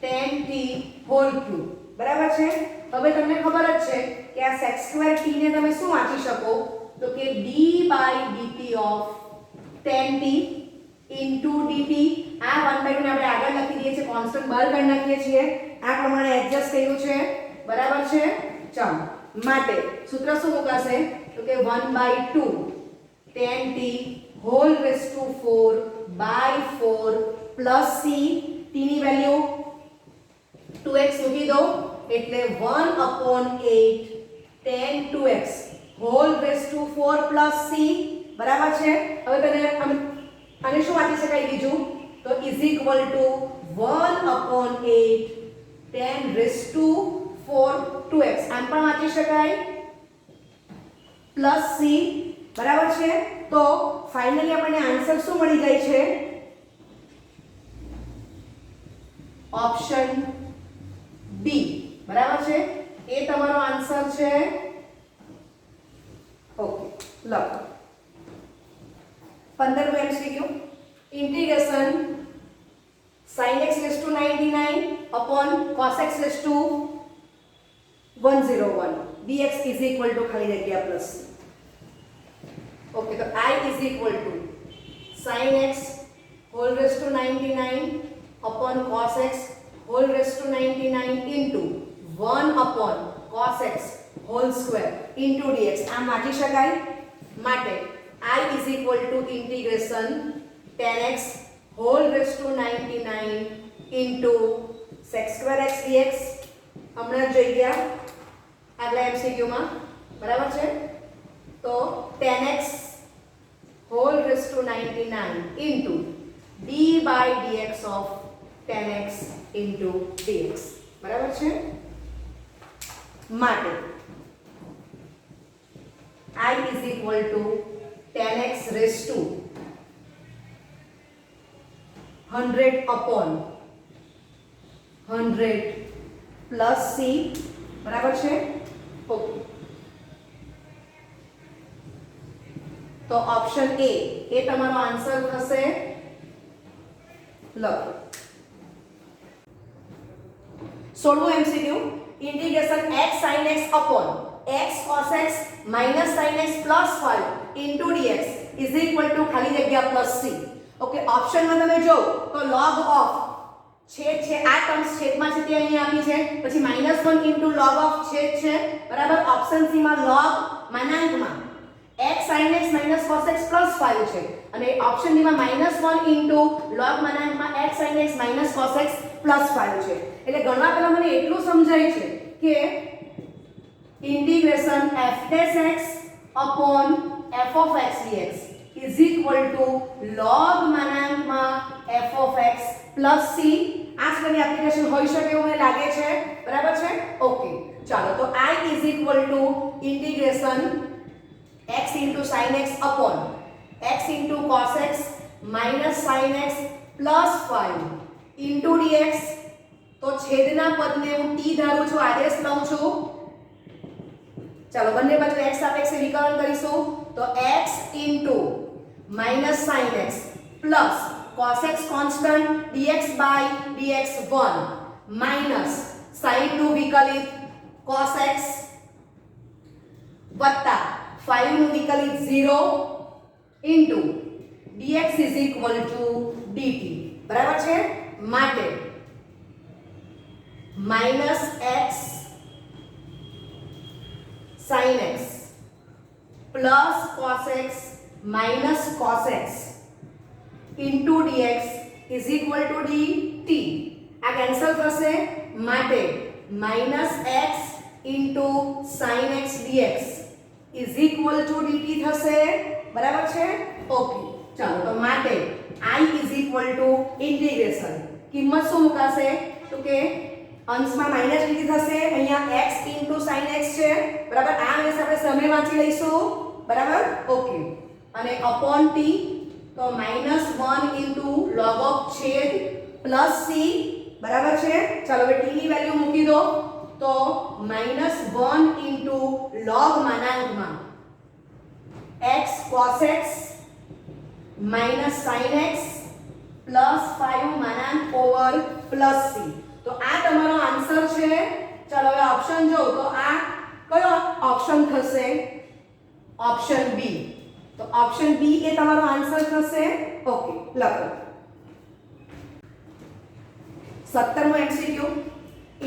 10t whole cube, બરાબર છે. હવે તમને ખબર જ છે કે આ sec square t ને તમે શું વાંચી શકો, તો કે d by dt of 10t into dt. આ 1/2 ને આપણે આગળ લખી દઈએ છીએ, કોન્સ્ટન્ટ બહાર કાઢી નાખીએ છીએ, આ પ્રમાણે એડજસ્ટ કર્યું છે, બરાબર છે. ચાલો, માટે સૂત્ર શું મુકાશે, તો કે 1/2 10t whole raised to 4 by 4 plus c, t ની વેલ્યુ 2x મૂકી દો, એટલે 1/8 10 2x whole raised to 4 plus c, બરાબર છે. હવે તને આને શું વાંચી શકાય બીજું, તો is equal to 1/8 10 raised to 4 2x, આમ પણ વાંચી શકાય plus c, બરાબર છે. તો ફાઇનલી આપણને આન્સર શું મળી જાય છે, ઓપ્શન બી, બરાબર છે. એ તમારો આન્સર છે. ઓકે, લખો 15મું MCQ integration sin x raised to 99 upon cos x raised to 101 dx is equal to ખાલી જગ્યા plus. ओके, तो I is equal to sin x whole raised to 99 upon cos x whole raised to 99 into 1 upon cos x whole square into dx. આમ વાંચી શકાય, માટે I is equal to integration 10x whole raised to 99 into sec square x dx હમણાં જ જોઈ ગયા આગલા MCQ માં, બરાબર છે? તો 10x whole raised to 99 into d by dx of 10x into dx, બરાબર છે? માટે I is equal to 10x raised to 100 upon 100 plus c, બરાબર છે? ઓકે, તો ઓપ્શન એ તમારો આન્સર થશે. લખો 16મું MCQ, integration x sin x upon x cos x minus sin x plus 5 into dx is equal to ખાલી જગ્યા plus c. Okay, ઓપ્શનમાં તમે જો તો log of છેદ છે, આ ટર્મ્સ છેદમાં છે તે અહીં આપી છે, પછી -1 into log of છેદ છે, બરાબર? ઓપ્શન સી માં log માનાંકમાં x sin x minus cos x plus 5 છે, અને ઓપ્શન ડી માં -1 into log માનાંકમાં x sin x minus cos x plus 5 છે. એટલે ગણવા પહેલા મને એટલું સમજાય છે કે integration f(x) upon f of x dx is equal to log માનાંકમાં f of x plus c. આ સ્કની એપ્લિકેશન હોઈ શકે એવું મને લાગે છે, બરાબર છે? ઓકે, ચાલો તો I is equal to integration x into sin x upon x into cos x minus sin x plus 5 into dx. તો છેદના પદને હું t ધારું છું, આદેશ લઉં છું. ચાલો બંને બાજુ x સાપેક્ષે વિકલન કરીશું. તો x into minus sin x plus cos x constant dx by dx 1 minus sin નું વિકલિત cos x વત્તા 5 નું વિકલિત 0 into dx is equal to dt, બરાબર છે? માટે minus x sin x plus cos x minus cos x into dx is equal to dt. આ cancel થશે, માટે minus x into sin x dx is equal to dt થશે, બરાબર છે? Okay, ચાલો તો માટે I is equal to integration, કિંમત શું મુકાશે? તો કે અંશમાં માઈનસ dt થશે, અહીંયા x into sin x છે, બરાબર? આ વેસ આપણે સામે વાંચી લઈશું, બરાબર? ઓકે, અને upon t તો -1 into log of છેદ plus c, બરાબર છે? ચાલો હવે t ની વેલ્યુ મૂકી દો. તો -1 into log માનાંકમાં x cos x minus sin x plus 5 માનાંક over plus c. તો આ તમારો આન્સર છે. ચાલો હવે ઓપ્શન જો તો આ કયો ઓપ્શન થશે? Option B. તો ઓપ્શન બી એ તમારો આન્સર થશે. ઓકે, લખો 17મું MCQ,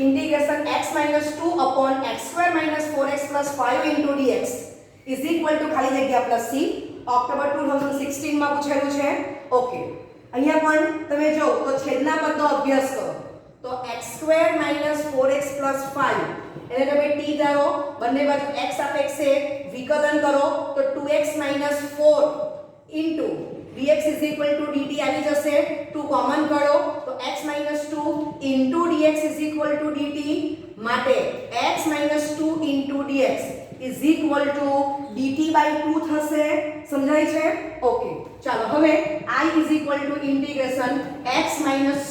integration x minus 2 upon x square minus 4x plus 5 into dx is equal to ખાલી જગ્યા plus c. ઓક્ટોબર 2016 માં પૂછેલું છે. ઓકે, અહીંયા પણ તમે જો તો છેદના પદનો અભ્યાસ કરો. તો x square minus 4x plus 5 એને તમે t ધારો, બંને બાજુ x સાપેક્ષે વિકલન કરો તો 2x minus 4 into dx is equal to dt આવી જશે. 2 કોમન કરો તો x minus 2 into dx is equal to dt, માટે x minus 2 into dx is equal to dt by 2 થશે. સમજાય છે? ઓકે, ચાલો હવે I is equal to integration x minus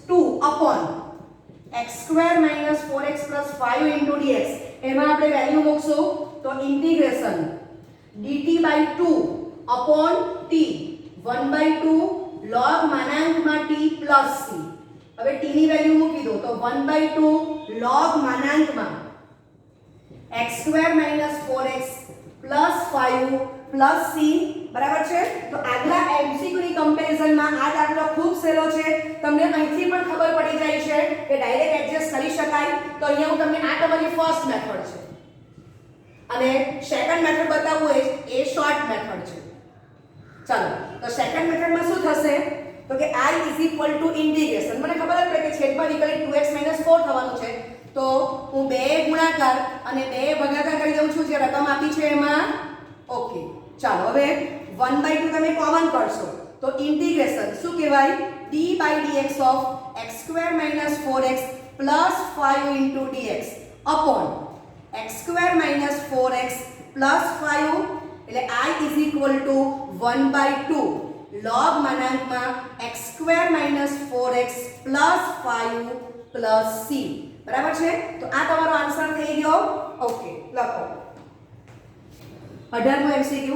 2 upon x square minus 4x plus 5 into dx એમાં આપણે value મૂકશું. તો integration dt by 2 upon t 1/2 log માનાંકમાં t plus c. હવે t ની વેલ્યુ મૂકી દો તો 1/2 log માનાંકમાં x square minus 4x plus 5 plus c, બરાબર છે? તો આગલા MCQ ની કમ્પેરિઝનમાં આ દાખલો ખૂબ સહેલો છે, તમને અહીંથી પણ ખબર પડી જાય છે કે ડાયરેક્ટ એડજસ્ટ કરી શકાય. તો અહીંયા હું તમને આ તમારી ફર્સ્ટ મેથડ છે અને સેકન્ડ મેથડ બતાવવું એ શોર્ટ મેથડ છે. ચાલો તો સેકન્ડ મેથડમાં શું થશે? તો કે I is equal to integration, મને ખબર જ છે કે છેદમાં વિકલિત 2x 4 થવાનું છે. તો હું બે ગુણાકાર અને બે ભાગાકાર કરી દઉં છું જે રકમ આપી છે એમાં. ઓકે, ચાલો હવે 1/2 તમે કોમન કરશો તો ઇન્ટિગ્રેશન શું કહેવાય? d by dx of x² - 4x plus 5 into dx upon x² - 4x plus 5 એટલે I is equal to 1/2 log માનાંકમાં x² - 4x plus 5 plus c. બરાબર છે? તો આ તમારો આન્સર થઈ ગયો. ઓકે, લખો 18મો MCQ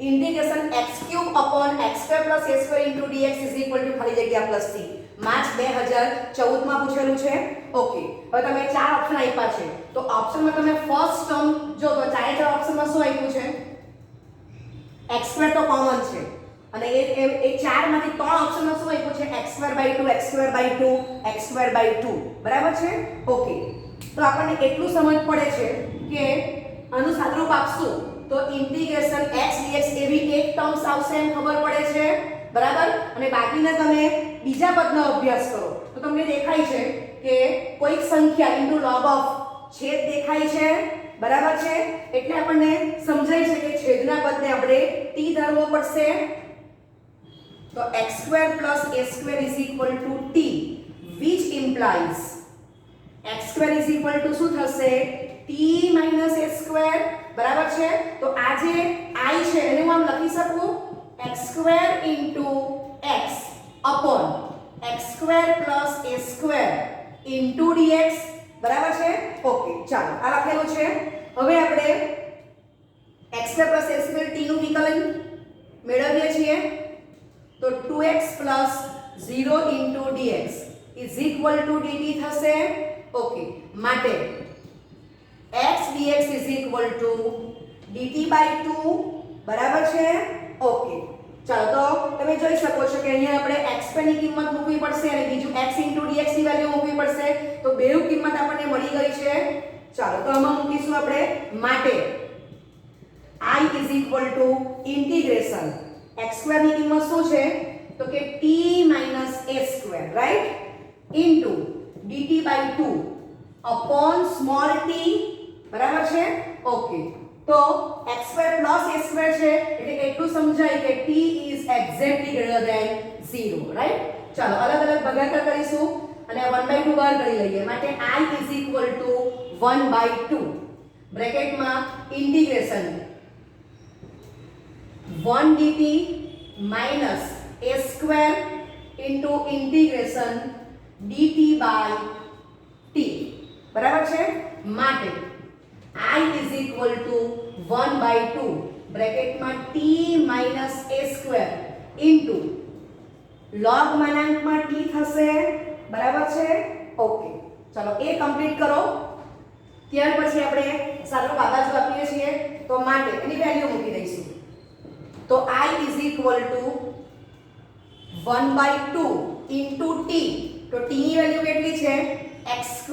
integration x³ upon x² plus a² into dx is equal to ખાલી જગ્યા plus c. માર્ચ 2014 માં પૂછેલું છે. ઓકે, હવે તમે ચાર ઓપ્શન આપ્યા છે તો ઓપ્શનમાં તમે ફર્સ્ટ ટર્મ જો તો ચારે ઓપ્શનમાં શું આપ્યું છે? x² તો કોમન છે અને એ ચારમાંથી ત્રણ ઓપ્શનમાં શું આપ્યું છે? x²/2 x²/2 x²/2. બરાબર છે? ઓકે, તો આપણને એટલું સમજ પડે છે કે આનું સાદુરૂપ આપશું તો ઇન્ટિગ્રેશન x dx એવી એક ટર્મ્સ આવશે એમ ખબર પડે છે. બરાબર? અને બાકીના તમે બીજા પદનો અભ્યાસ કરો તો તમને દેખાય છે કે કોઈક સંખ્યા ઇન્ટુ log ઓફ છેદ દેખાય છે. બરાબર છે? એટલે આપણને સમજાય છે કે છેદના પદને આપણે t ધરવો પડશે. તો x² plus a² is equal to t which implies x² is equal to શું થશે? t minus a². બરાબર છે? તો આ જે I છે એને હું આમ લખી શકું x² into x upon x² plus a² into dx. બરાબર છે? ઓકે, ચાલો આ લખેલું છે. હવે આપણે x² plus a² t નું વિકલન મેળવીએ છીએ તો 2x plus 0 into dx is equal to dt થશે. ઓકે, માટે x dx is equal to dt/2. બરાબર છે? ઓકે, ચાલો તો તમે જોઈ શકો છો કે અહીંયા આપણે x² ની કિંમત મૂકવી પડશે અને બીજું x dx ની વેલ્યુ મૂકવી પડશે. તો બેઉ કિંમત આપણને મળી ગઈ છે. ચાલો તો આમાં મૂકીશું આપણે માટે I is equal to integration x² ની કિંમત શું છે? તો કે t minus a², right, into dt/2 upon small t. બરાબર છે? ઓકે, તો x² plus a² છે એટલે એટલું સમજાય કે t is exactly greater than 0, right. ચાલો અલગ અલગ ભાગાકાર કરીશું અને 1/2 બહાર કરી લઈએ. માટે I is equal to 1/2 બ્રેકેટમાં integration 1 dt minus a² into integration dt/t. બરાબર છે? માટે I is equal to 1/2 બ્રેકેટમાં t minus a² into log માનાંકમાં t થશે. બરાબર છે? ઓકે, ચાલો એ કમ્પ્લીટ કરો. ત્યાર પછી આપણે સાદો બાજુ આપીએ છીએ તો માટે એની વેલ્યુ મૂકી દઈશું. તો I is equal to 1/2 into t. તો t ની વેલ્યુ કેટલી છે? x²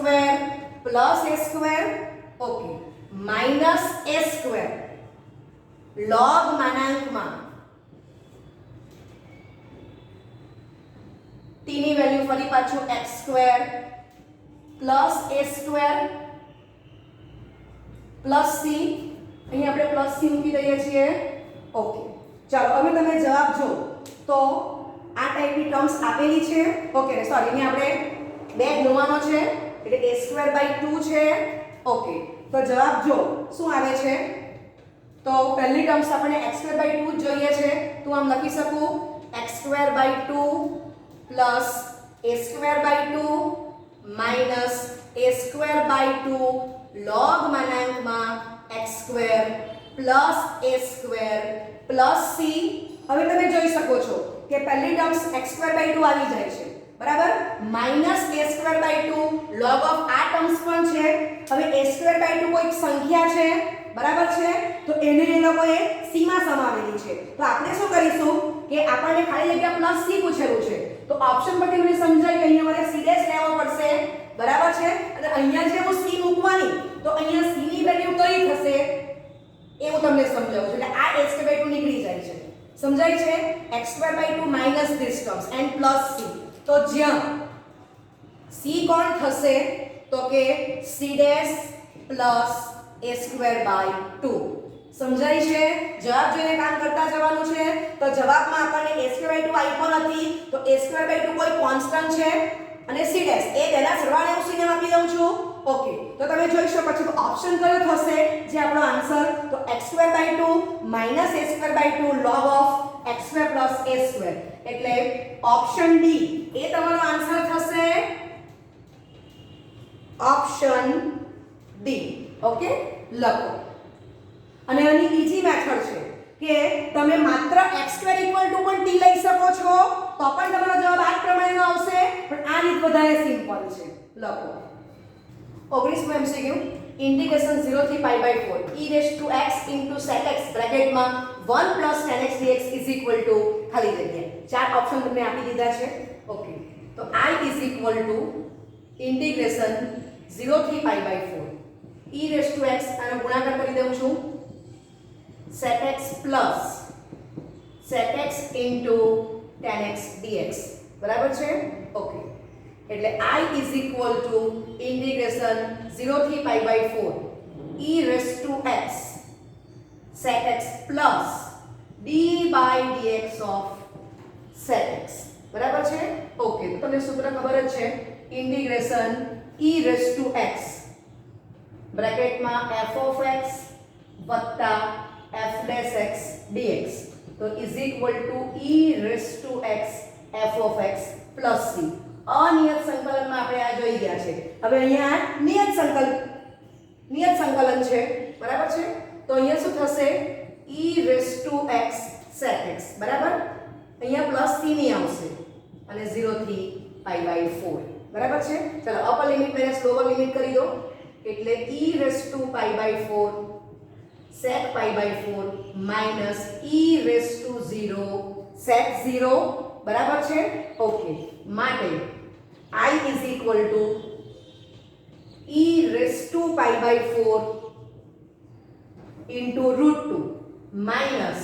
plus a². Okay, minus a² log માનાંકમાં t ની વેલ્યુ ફરી પાછું x² plus a² plus c. અહીં આપણે plus c મૂકી દઈએ છીએ. ઓકે, ચાલો હવે તમે જવાબ જો તો આ ટાઈપની ટર્મ્સ આપેલી છે. ઓકે, સોરી, અહીં આપણે બે ગુણવાનો છે એટલે a²/2 છે. ઓકે, તો જવાબ જો શું આવે છે? તો પહેલી ટર્મ્સ આપણે x²/2 જોઈએ છે તો આમ લખી શકું x²/2 plus a²/2 minus a²/2 log માનાંકમાં x² plus a² plus c. હવે તમે જોઈ શકો છો કે પહેલી ટર્મ્સ x²/2 આવી જાય છે. બરાબર? minus a²/2 log of આ ટર્મ્સ પણ છે. હવે a²/2 કોઈ સંખ્યા છે. બરાબર છે? તો એને એ લોકોએ c માં સમાવેલી છે. તો આપણે શું કરીશું કે આપણને ખાલી જગ્યા પ્લસ c પૂછેલું છે તો ઓપ્શન પરથી મને સમજાય કે અહીંયા મારે c' લેવો પડશે. બરાબર છે? અને અહીંયા જે હું c મૂકવાની તો અહીંયા c ની વેલ્યુ કઈ થશે એવું તમને સમજાવું છું. એટલે આ x²/2 નીકળી જાય છે. સમજાય છે? x²/2 minus this terms and plus c. તો જ્યાં c કોણ થશે તો કે c dash plus a square by 2. સમજાય છે? જવાબ જોઈને કામ કરતા જવાનું છે. તો જવાબમાં આપણને a સ્ક્વેર બાય 2 આપ્યો નથી, તો a સ્ક્વેર બાય 2 કોઈ કોન્સ્ટન્ટ છે અને c ડેશ એ તેના સરવાળે હું c ને આપી દઉં છું. ઓકે, તો તમે જોઈ શકો છો કે ઓપ્શન કયો થશે જે આપણો આન્સર? તો x square by 2 minus a square by 2 log of x square plus a square, એટલે ઓપ્શન ડી એ તમારો આન્સર થશે. Option D. ઓકે, લખો. અને આની બીજી મેથડ છે કે તમે માત્ર x સ્ક્વેર ઇક્વલ ટુ પણ t લઈ શકો છો તો પણ તમારો જવાબ આ પ્રમાણેનો આવશે, પણ આ રીત વધારે સિમ્પલ છે. લખો 19મો MCQ ઇન્ટિગ્રેશન 0 થી pi by 4 e raise to x into sec x બ્રેકેટમાં 1 plus tan x dx is equal to ખાલી જગ્યા. ચાર ઓપ્શન તમને આપી દીધા છે. ઓકે, તો i is equal to integration 0 થી pi by 4 e raise to x આનો ગુણાકાર કરી દઉં છું sec x plus sec x into tan x dx. બરાબર છે? ઓકે, એટલે i is equal to integration 0 થી pi by 4 e raise to x sec x plus d by dx of sec x. બરાબર છે? ઓકે, તો તમને સૂત્ર ખબર જ છે, integration e raise to x બ્રેકેટમાં f ઓફ x વત્તા f ડેશ x dx, તો is equal to e raise to x f of x plus c. અનિયત સંકલનમાં આપણે આ જોઈ ગયા છે. હવે અહીંયા નિયત સંકલન છે. બરાબર છે? તો અહીંયા શું થશે? e raise to x sec x. બરાબર? અહીંયા પ્લસ c ની આવશે અને 0 થી પાઈ બાય 4. બરાબર છે? ચલો upper limit minus lower limit કરી દો, એટલે e raise to pi by 4 sec પાઈ by 4 minus e raise to 0 sec 0. બરાબર છે? ઓકે, માટે i is equal to e raise to pi by 4 into root 2 minus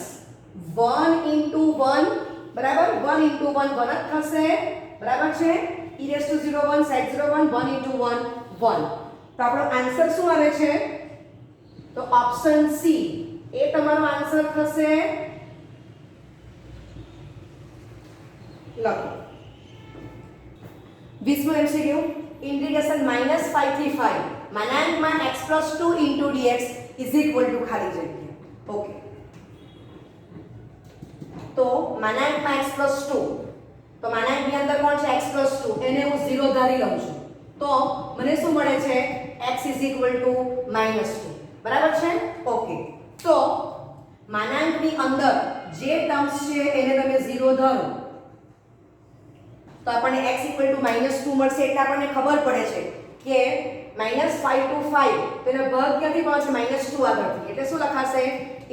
1 into 1. બરાબર? 1 into 1 1 જ થશે. બરાબર છે? e raise to 0 1 sec 0 1 1 into 1 1. તો આપણો આન્સર શું આવે છે? તો ઓપ્શન સી એ તમારો આન્સર થશે. લખો 20મો MCQ ઇન્ટિગ્રેશન -5 થી 5 માનાંકમાં x plus 2 into dx is equal to ખાલી જગ્યા. ઓકે, તો માનાંકમાં x પ્લસ 2, તો માનાંકની અંદર કોણ છે? x પ્લસ 2, એને હું 0 ધારી લઉં છું, તો મને શું મળે છે? x is equal two -2. બરાબર છે? ઓકે, તો માનાંકની અંદર જે ટર્મ્સ છે એને તમે 0 ધારો તો આપણને x ઇક્વલ ટુ -2 મળશે. એટલે આપણને ખબર પડે છે કે -5 to 5 તેનો ભાગ ક્યાંથી પહોંચે? -2 આગળથી. એટલે શું લખાશે?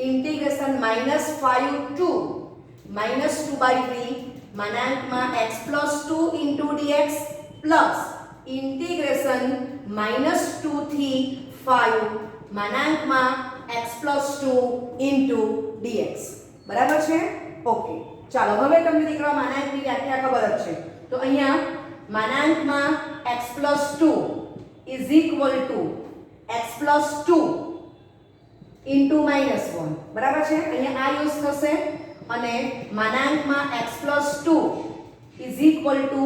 Integration -5 to -2/3 માનાંકમાં x plus 2 into dx plus integration -2 થી 5 માનાંકમાં x પ્લસ 2 ઇન્ટુ dx. બરાબર છે? ઓકે, ચાલો હવે તમને દીકરા માનાંકની વ્યાખ્યા ખબર જ છે. તો અહીંયા માનાંકમાં x plus 2 is equal to x plus 2 into -1. બરાબર છે? અહીંયા આ યુઝ થશે અને માનાંકમાં x plus 2 is equal to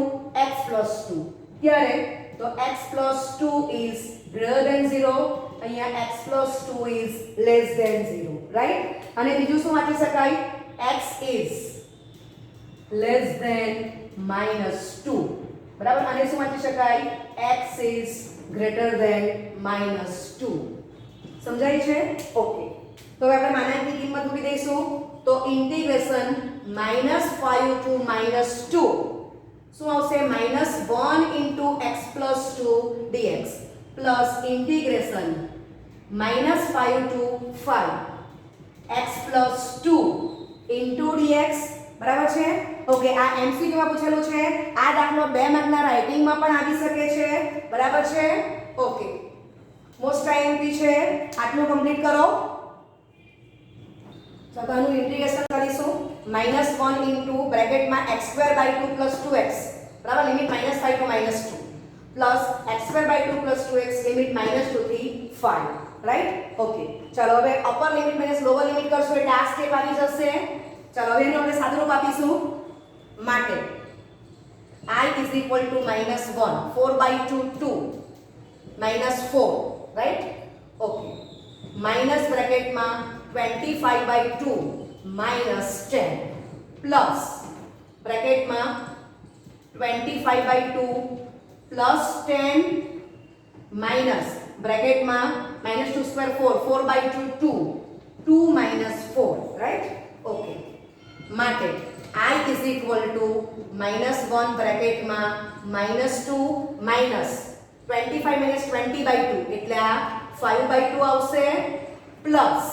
x plus 2. ત્યારે તો x plus 2 is greater than 0, અહીંયા x plus 2 is less than 0. Right? અને બીજું શું વાંચી શકાય? x is less than -2. બરાબર? અને શું વાંચી શકાય? x is greater than -2. સમજાય છે? ઓકે, તો હવે આપણે માનાંકની કિંમત મૂકી દઈશું. તો ઇન્ટિગ્રેશન -5 to -2 શું આવશે? -1 into x plus 2 dx plus integration -5 to 5 x plus 2 into dx. બરાબર છે? ઓકે, આ MCQ માં પૂછેલું છે. આ દાખલો 2 માર્કના રાઇટિંગમાં પણ આવી શકે છે. બરાબર છે? ઓકે, મોસ્ટ IMP છે. આટલું કમ્પ્લીટ કરો. તો આનું ઇન્ટિગ્રેશન કરીશું -1 into બ્રેકેટમાં x² by 2 plus 2x. બરાબર? Limit -5 to -2 plus x square by 2 plus 2x limit -2 થી 5, રાઈટ? ઓકે, ચાલો હવે upper limit minus lower limit કરશું એટલે આ સ્ટેપ આવી જશે. ચાલો હવે એનું આપણે સાદુરૂપ આપીશું. માટે I is equal to -1, 4 by 2 2 -4, right? Okay, minus બ્રેકેટમાં 25 by 2 -10 પ્લસ બ્રેકેટમાં 25 by 2 plus 10 minus બ્રેકેટમાં -2 square 4, 4 by 2 2, 2 minus 4, right? Okay, માટે I is equal to -1 બ્રેકેટમાં -2 minus 25 minus 20 by 2 એટલે આ 5 by 2 આવશે પ્લસ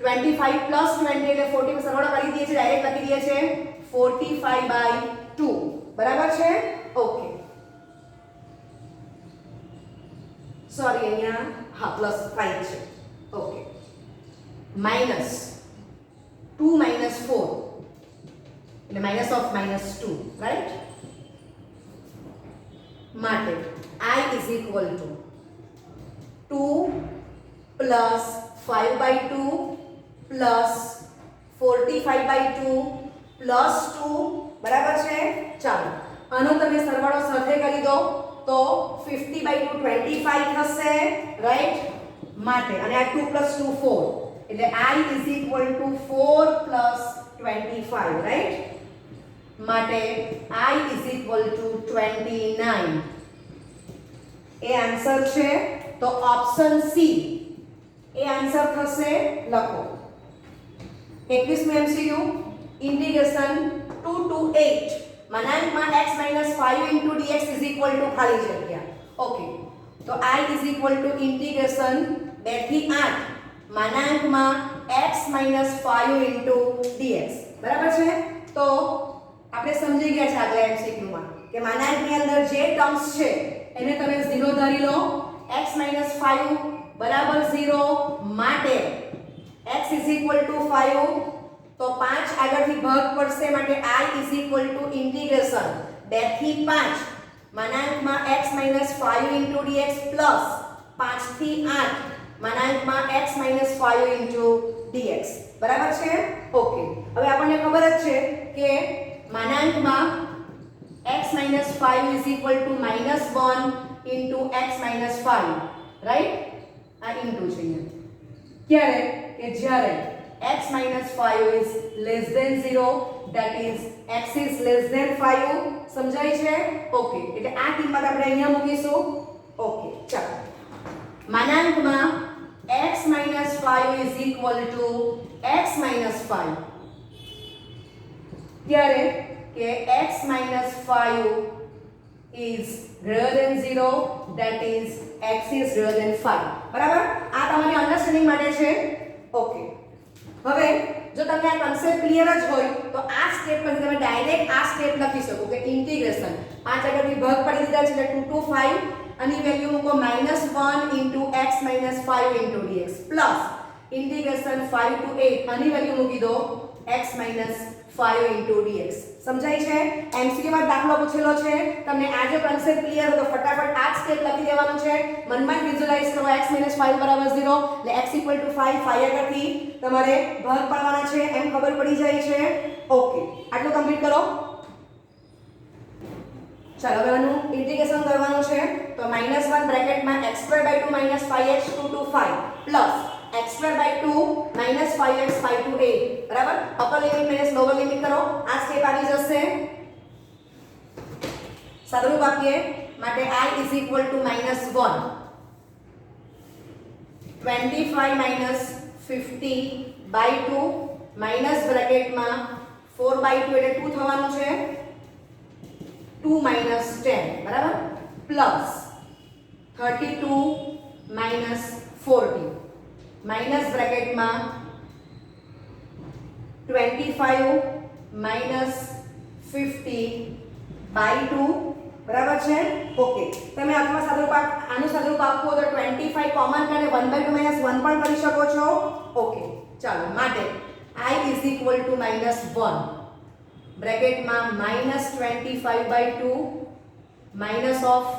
25 plus 20 એટલે 40 માં સરવાળો કરી દઈએ છે, ડાયરેક્ટ લખી દઈએ છે 45 by 2, બરાબર છે? ઓકે, સોરી અહીંયા હા પ્લસ 5 છે. ઓકે, માઇનસ 2 minus 4 એટલે માઇનસ ઓફ -2, રાઈટ? માટે I is equal to 2 plus 5 by 2 plus 45 by 2 plus 2, બરાબર છે? ચાલો આનો તમે સરવાળો સાથે કરી દો તો 50 by 2 25 થશે, રાઈટ? માટે અને આ 2 plus 2 4 એટલે I is equal to 4 plus 25, right? માટે I is equal to 29. A answer છે. તો ઓપ્શન સી એ આન્સર થશે. લખો 21મું MCQ integration 2 to 8 મનાંકમાં x - 5 into dx is equal to ખાલી જગ્યા. ઓકે, તો I is equal to integration 2 થી 8 મનાંકમાં x - 5 into dx, બરાબર છે? તો આપણે સમજી ગયા છે આગલા MCQ માં કે મનાંકની અંદર જે ટર્મ્સ છે એને તમે 0 ધારી લો. x - 5 બરાબર 0 માટે x is equal to 5 તો 5 આગળથી ભાગ પડશે માટે I is equal to integration 2 થી 5 મનાંકમાં x - 5 into dx પ્લસ 5 થી 8 મનાંકમાં x - 5 into dx, બરાબર છે? ઓકે, હવે આપણને ખબર જ છે કે મનાંકમાં x - 5 is equal to -1 into x - 5, right? આ ઇન્ટુ છે અહીંયા. ક્યારે? કે જ્યારે x - 5 is less than 0, that is x is less than 5. સમજાય છે? ઓકે, એટલે આ કિંમત આપણે અહીંયા મૂકીશું. ઓકે, ચાલો મનાંકમાં x - 5 is equal to x - 5 ત્યારે કે x - 5 is greater than 0, that is x is greater than 5, બરાબર? આ તમારી અન્ડરસ્ટેન્ડિંગ માટે છે. ઓકે, હવે જો તમને આ કન્સેપ્ટ ક્લિયર જ હોય તો આ સ્ટેપ પરથી તમે ડાયરેક્ટ આ સ્ટેપ લખી શકો કે ઇન્ટિગ્રેશન 5 આગળથી ભાગ પડી દીધા છે એટલે 2 to 5 આની વેલ્યુ મૂકો -1 into x - 5 into dx plus integration 5 to 8 આની વેલ્યુ મૂકી દો x - 5 into dx. સમજાય છે? MCQ માં દાખલો પૂછેલો છે, તમને આ જો કન્સેપ્ટ ક્લિયર હોય તો ફટાફટ આ સ્ટેપ લખી દેવાનું છે. મનમાં વિઝ્યુઅલાઇઝ કરો x - 5 બરાબર 0 એટલે x = 5 આગળથી તમારે ભાગ પાડવાના છે એમ ખબર પડી જાય છે. ઓકે, આટલું કમ્પ્લીટ કરો. ચાલો હવે આનું ઇન્ટિગ્રેશન કરવાનું છે તો -1 બ્રેકેટમાં x² / 2 5x 2 to 5 plus x² / 2 -5x 5 to 8, બરાબર? Upper limit minus lower limit કરો. આ સ્ટેપ આવી જશે. સાદુરૂપ આપીએ માટે I is equal to -1 25 minus 50 by 2 minus બ્રેકેટમાં 4 by 2 એટલે 2 થવાનું છે 2 minus 10, બરાબર? પ્લસ 32 minus 40 માઇનસ બ્રેકેટમાં 25 minus 50 by 2, બરાબર છે? ઓકે, તમે આમાં સાદુરૂપ આનું સાદુરૂપ આપવું તો 25 કોમન કરીને 1/2 - 1 પણ કરી શકો છો. ઓકે, ચાલો માટે I is equal to -1 બ્રેકેટમાં -25 by 2 minus of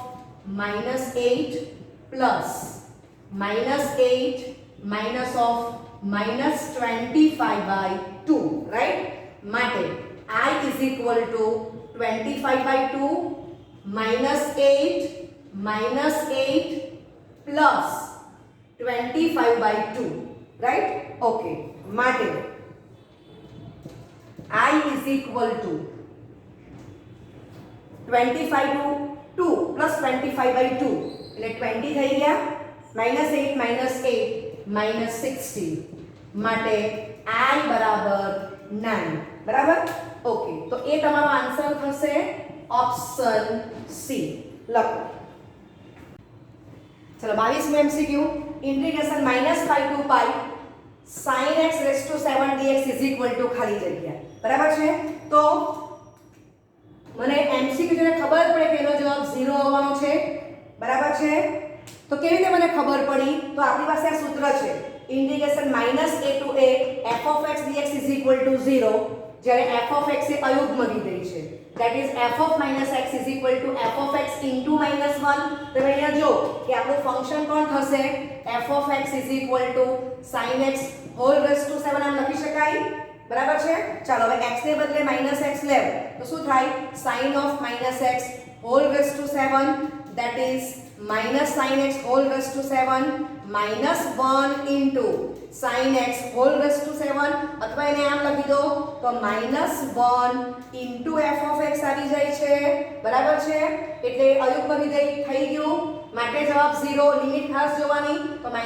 -8 plus -8 minus of -25/2, right? માટે I is equal to 25/2 -8 plus 25/2, right? Okay, માટે I is equal to 25/2 plus 25/2 એટલે 20 થઈ ગયા, -8 -16 માટે I બરાબર 9, બરાબર? ઓકે, તો એ તમારો આન્સર થશે ઓપ્શન સી. લખો. ચલો 22મો MCQ, integration -π to π sin x raised to 7 dx is equal to ખાલી જગ્યા, બરાબર છે? તો મને એમસીક્યુ જોઈને ખબર પડે કે એનો જવાબ 0 આવવાનો છે, બરાબર છે? તો કેવી રીતે મને ખબર પડી? તો આપણી પાસે આ સૂત્ર છે, integration -a to a f of x dx is equal to 0, જ્યારે f of x એ અયુગ્મ વિધેય છે. that is f of -x is equal to f of x into -1. તમે અહીંયા જો કે આપણું ફંક્શન કોણ થશે? f of x is equal to sin x whole raised to 7 આમ લખી શકાય, બરાબર છે? ચાલો હવે x ને બદલે -x લેવ તો શું થાય? sin of -x whole raised to 7, that is sin x whole raised to 7 -1 into sin x whole raised to 7, અથવા એને આમ લખી દો તો -1 into f of x આવી જાય છે, બરાબર છે? એટલે અયુગ્મ વિધેય થઈ ગયું, માટે જવાબ 0. લિમિટ ખાસ જોવાની, તો -π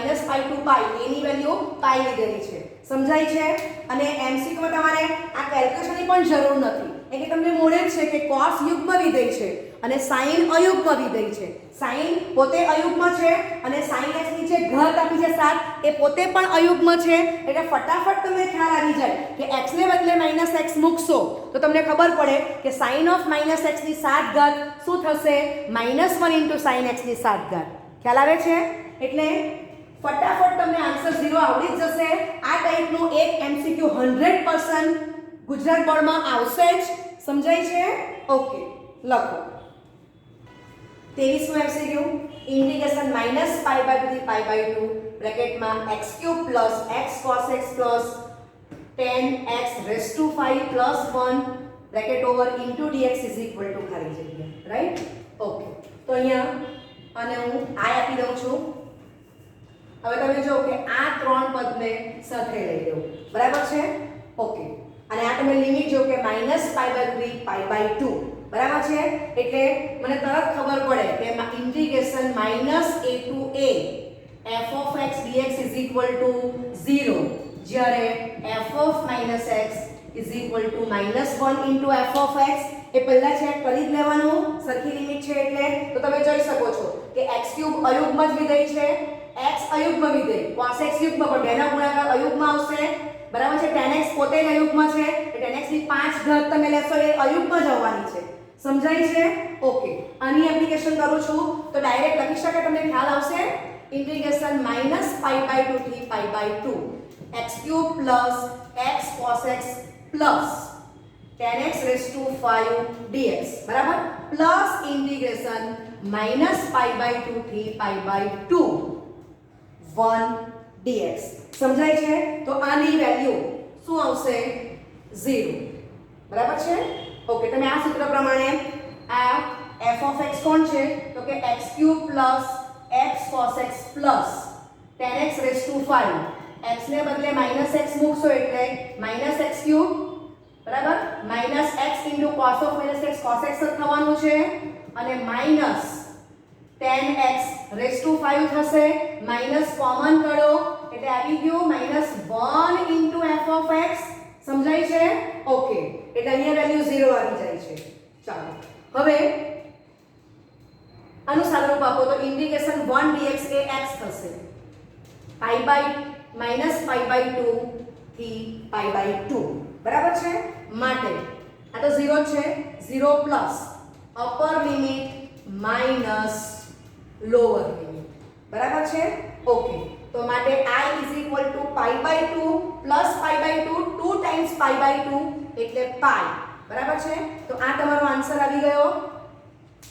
to π એની વેલ્યુ π લીધેલી છે, સમજાય છે? અને એમસીક્યુમાં તમારે આ કેલ્ક્યુલેશનની પણ જરૂર નથી, એટલે તમને મળે જ છે કે cos યુગ્મ વિધેય છે અને sin અયુગ્મ વિધેય છે. sin પોતે અયુગ્મ છે અને sin x ની જે ઘાત આપી છે 7 એ પોતે પણ અયુગ્મ છે, એટલે ફટાફટ તમને ખ્યાલ આવી જાય કે x ને બદલે -x મૂકશો તો તમને ખબર પડે કે sin of -x ની 7 ઘાત શું થશે? -1 into sin x ની 7 ઘાત. ખ્યાલ આવે છે? એટલે ફટાફટ તમને આન્સર 0 આવડી જ જશે. આ ટાઈપનું એક એમસીક્યુ 100% ગુજરાત બોર્ડમાં આવશે જ, સમજાય છે? ઓકે, લખો. 23મો MCQ, integration -π/2 બ્રેકેટમાં x³ + x cos x + 10x raised to 5 + 1 bracket over into dx is equal to ખાલી જગ્યા, રાઈટ? ઓકે, તો અહીંયા અને હું આ આપી દઉં છું. હવે તમે જો કે આ ત્રણ પદને સાથે લઈ લો, બરાબર છે? ઓકે, અને આ તમે લિમિટ જો કે -π/3 π/2, બરાબર છે? એટલે મને તરત ખબર પડે કે integration -a to a f of x dx is equal to 0, જ્યારે f of -x is equal to -1 into f of x. એ પહેલા ચેક કરી જ લેવાનું, સરખી લિમિટ છે એટલે. તો તમે જોઈ શકો છો કે x³ અયુગ્મ જ વિધેય છે, x અયુગ્મ વિધેય, cos x યુગ્મ પણ બેનો ગુણાકાર અયુગ્મ આવશે, બરાબર છે? tan x પોતે જ અયુગ્મ છે, એટલે tan x ની 5 ઘાત તમે લેશો એ અયુગ્મ જ આવવાની છે, સમજાય છે? ઓકે, આની એપ્લિકેશન કરું છું તો ડાયરેક્ટ લખી શકાય, તમને ખ્યાલ આવશે. ઇન્ટિગ્રેશન -π/2 થી π/2 x³ + x cos x plus 10x raised to 5 dx, બરાબર? પ્લસ ઇન્ટિગ્રેશન -π/2 થી π/2 1 dx, સમજાય છે? તો આની વેલ્યુ શું આવશે? 0, બરાબર છે? ઓકે, તમે આ સૂત્ર પ્રમાણે આ f of x કોણ છે? તો કે x³ + x cos x plus 10x raised to 5, x ને બદલે -x મૂકશો એટલે -x³, બરાબર? -x into cos of -x cos x જ થવાનું છે, અને -10x raised to 5 થશે, માઈનસ કોમન કરો એટલે આવી ગયું -1 into f of x, સમજાય છે? ઓકે, એટલે અહીંયા વેલ્યુ 0 આવી જાય છે. ચાલો હવે આનું સાદુરૂપ આપો તો ઇન્ટિગ્રેશન 1 dx એ x થશે, -π/2 થી π/2, બરાબર છે? માટે આ તો 0 છે, 0 plus upper limit minus lower limit, બરાબર છે? ઓકે, તો માટે I is equal to π/2 plus π/2, 2 times π/2 એટલે π, બરાબર છે? તો આ તમારો આન્સર આવી ગયો.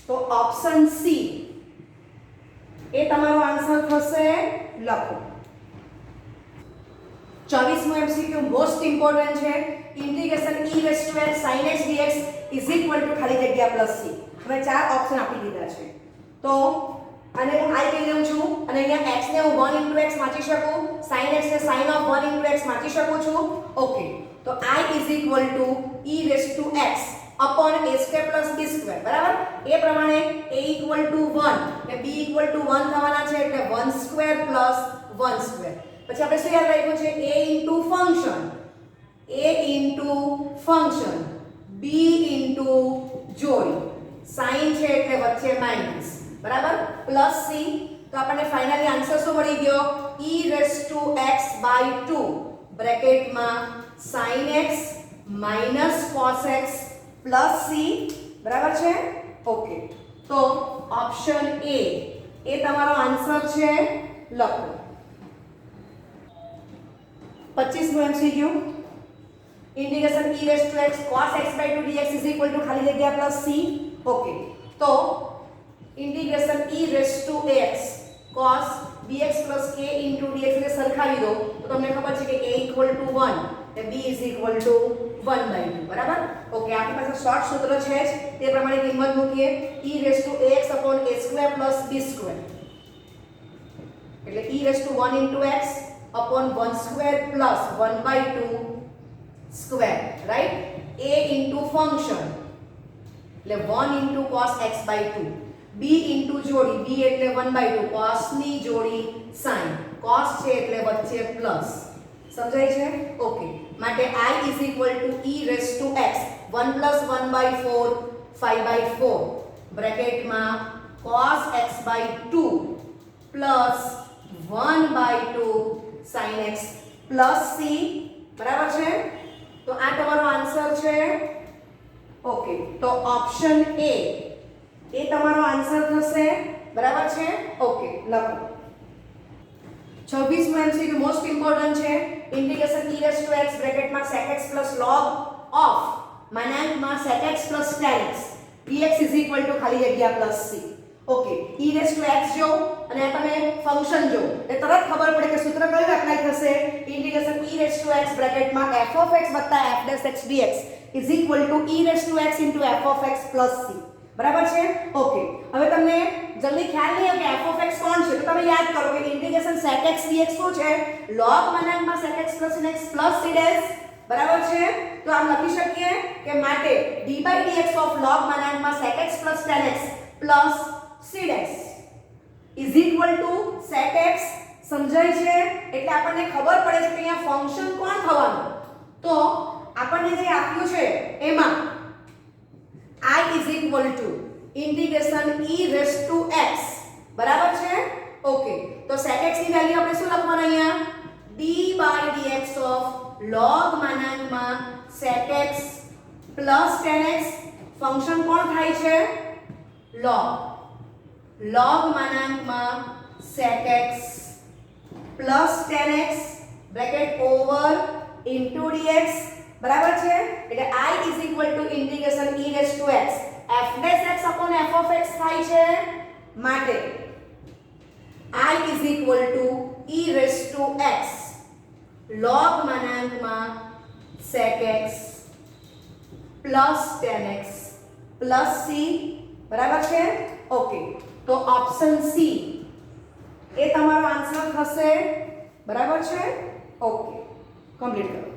તો ઓપ્શન સી એ તમારો આન્સર થશે. લખો. 24મો MCQ મોસ્ટ ઇમ્પોર્ટન્ટ છે. Integration e raise to x sin x dx is equal to ખાલી જગ્યા પ્લસ c. હવે ચાર ઓપ્શન આપી દીધા છે. તો આને હું i કહી દઉં છું અને અહીંયા x ને હું 1 x વાંચી શકું, sin x ને sin of 1 x વાંચી શકું છું. ઓકે, તો i is equal to e raise to x upon a square plus b square. બરાબર. એ પ્રમાણે a ઇક્વલ ટુ 1 ને b ઇક્વલ ટુ 1 થવાના છે એટલે 1 સ્ક્વેર પ્લસ 1 સ્ક્વેર. પછી આપણે શું યાદ રાખ્યું છે? a into function, b into જોડી, સાઈન છે એટલે વચ્ચે માઈનસ. બરાબર. Plus c. તો આપણને ફાઇનલી આન્સર શું મળી ગયો? e raise to x by 2 બ્રેકેટમાં sin x minus cos x plus c. બરાબર છે. ઓકે, તો ઓપ્શન એ એ તમારો આન્સર છે. લખો. 25મો MCQ integration e raise to x cos x by 2 dx is equal to ખાલી જગ્યા પ્લસ c. ઓકે, તો integration e raise to x cos bx plus k into dx ને સરખાવી દો તો તમને ખબર છે કે a ઇક્વલ ટુ 1 અને b ઇઝ ઇક્વલ ટુ 1/2. બરાબર. ઓકે, આપણી પાસે શોર્ટ સૂત્ર છે જ તે પ્રમાણે કિંમત મૂકીએ. e raise two ax upon a square plus b square એટલે e raise two 1 into x upon 1 square plus 1/2 square, right? a into function એટલે 1 into cos x by 2, b into જોડી, b એટલે 1/2 cos ની જોડી sin, cos છે એટલે વચ્ચે plus. સમજાય છે? ઓકે, માટે i is equal to e raised to x 1 plus 1/4 5/4 બ્રેકેટમાં cos x by 2 plus 1/2 sin x plus c. બરાબર છે. તો આ તમારો આન્સર છે. ઓકે, તો ઓપ્શન એ એ તમારો આન્સર થશે. બરાબર છે. ઓકે, લખો. 26મો MCQ મોસ્ટ ઇમ્પોર્ટન્ટ છે. Integration e raise to x બ્રેકેટમાં sec x plus log of માનાંકમાં sec x plus tan x dx is equal to ખાલી જગ્યા plus c. Okay, e raise to x જો અને તમે ફંક્શન જો એટલે તરત ખબર પડે કે સૂત્ર કયું એપ્લાય થશે? Integration e raise to x બ્રેકેટમાં f of x વત્તા f dash x dx is equal to e raise to x into f of x plus c. બરાબર છે. ઓકે, હવે તમને જલ્દી ખ્યાલ નહીં આવે કે f of x કોણ છે તો તમે યાદ કરો કે ઇન્ટિગ્રેશન sec x dx શું છે? log માનાંકમાં sec x plus sin x plus c dash. બરાબર છે. તો આમ લખી શકીએ કે માટે d/dx of log માનાંકમાં sec x plus tan x plus c dash is equal to sec x. સમજાય છે? એટલે આપણને ખબર પડે છે કે અહીંયા ફંક્શન કોણ થવાનું. તો આપણને જે આપ્યું છે એમાં i is equal to integration e raised to x. બરાબર છે. ઓકે, તો sec x ની વેલ્યુ આપણે શું લખવાનું અહીંયા? d/dx of log માનાંકમાં sec x plus tan x. Function કોણ થાય છે? log માનાંકમાં sec x plus tan x bracket over into dx. બરાબર છે. એટલે i is equal to integration e raised to x f dash x upon f of x થાય છે. માટે i is equal to e raised to x log માનાંકમાં sec x plus tan x plus c. બરાબર છે. Okay, તો option C એ તમારો answer થશે. બરાબર છે. ઓકે, કમ્પ્લીટ કરો.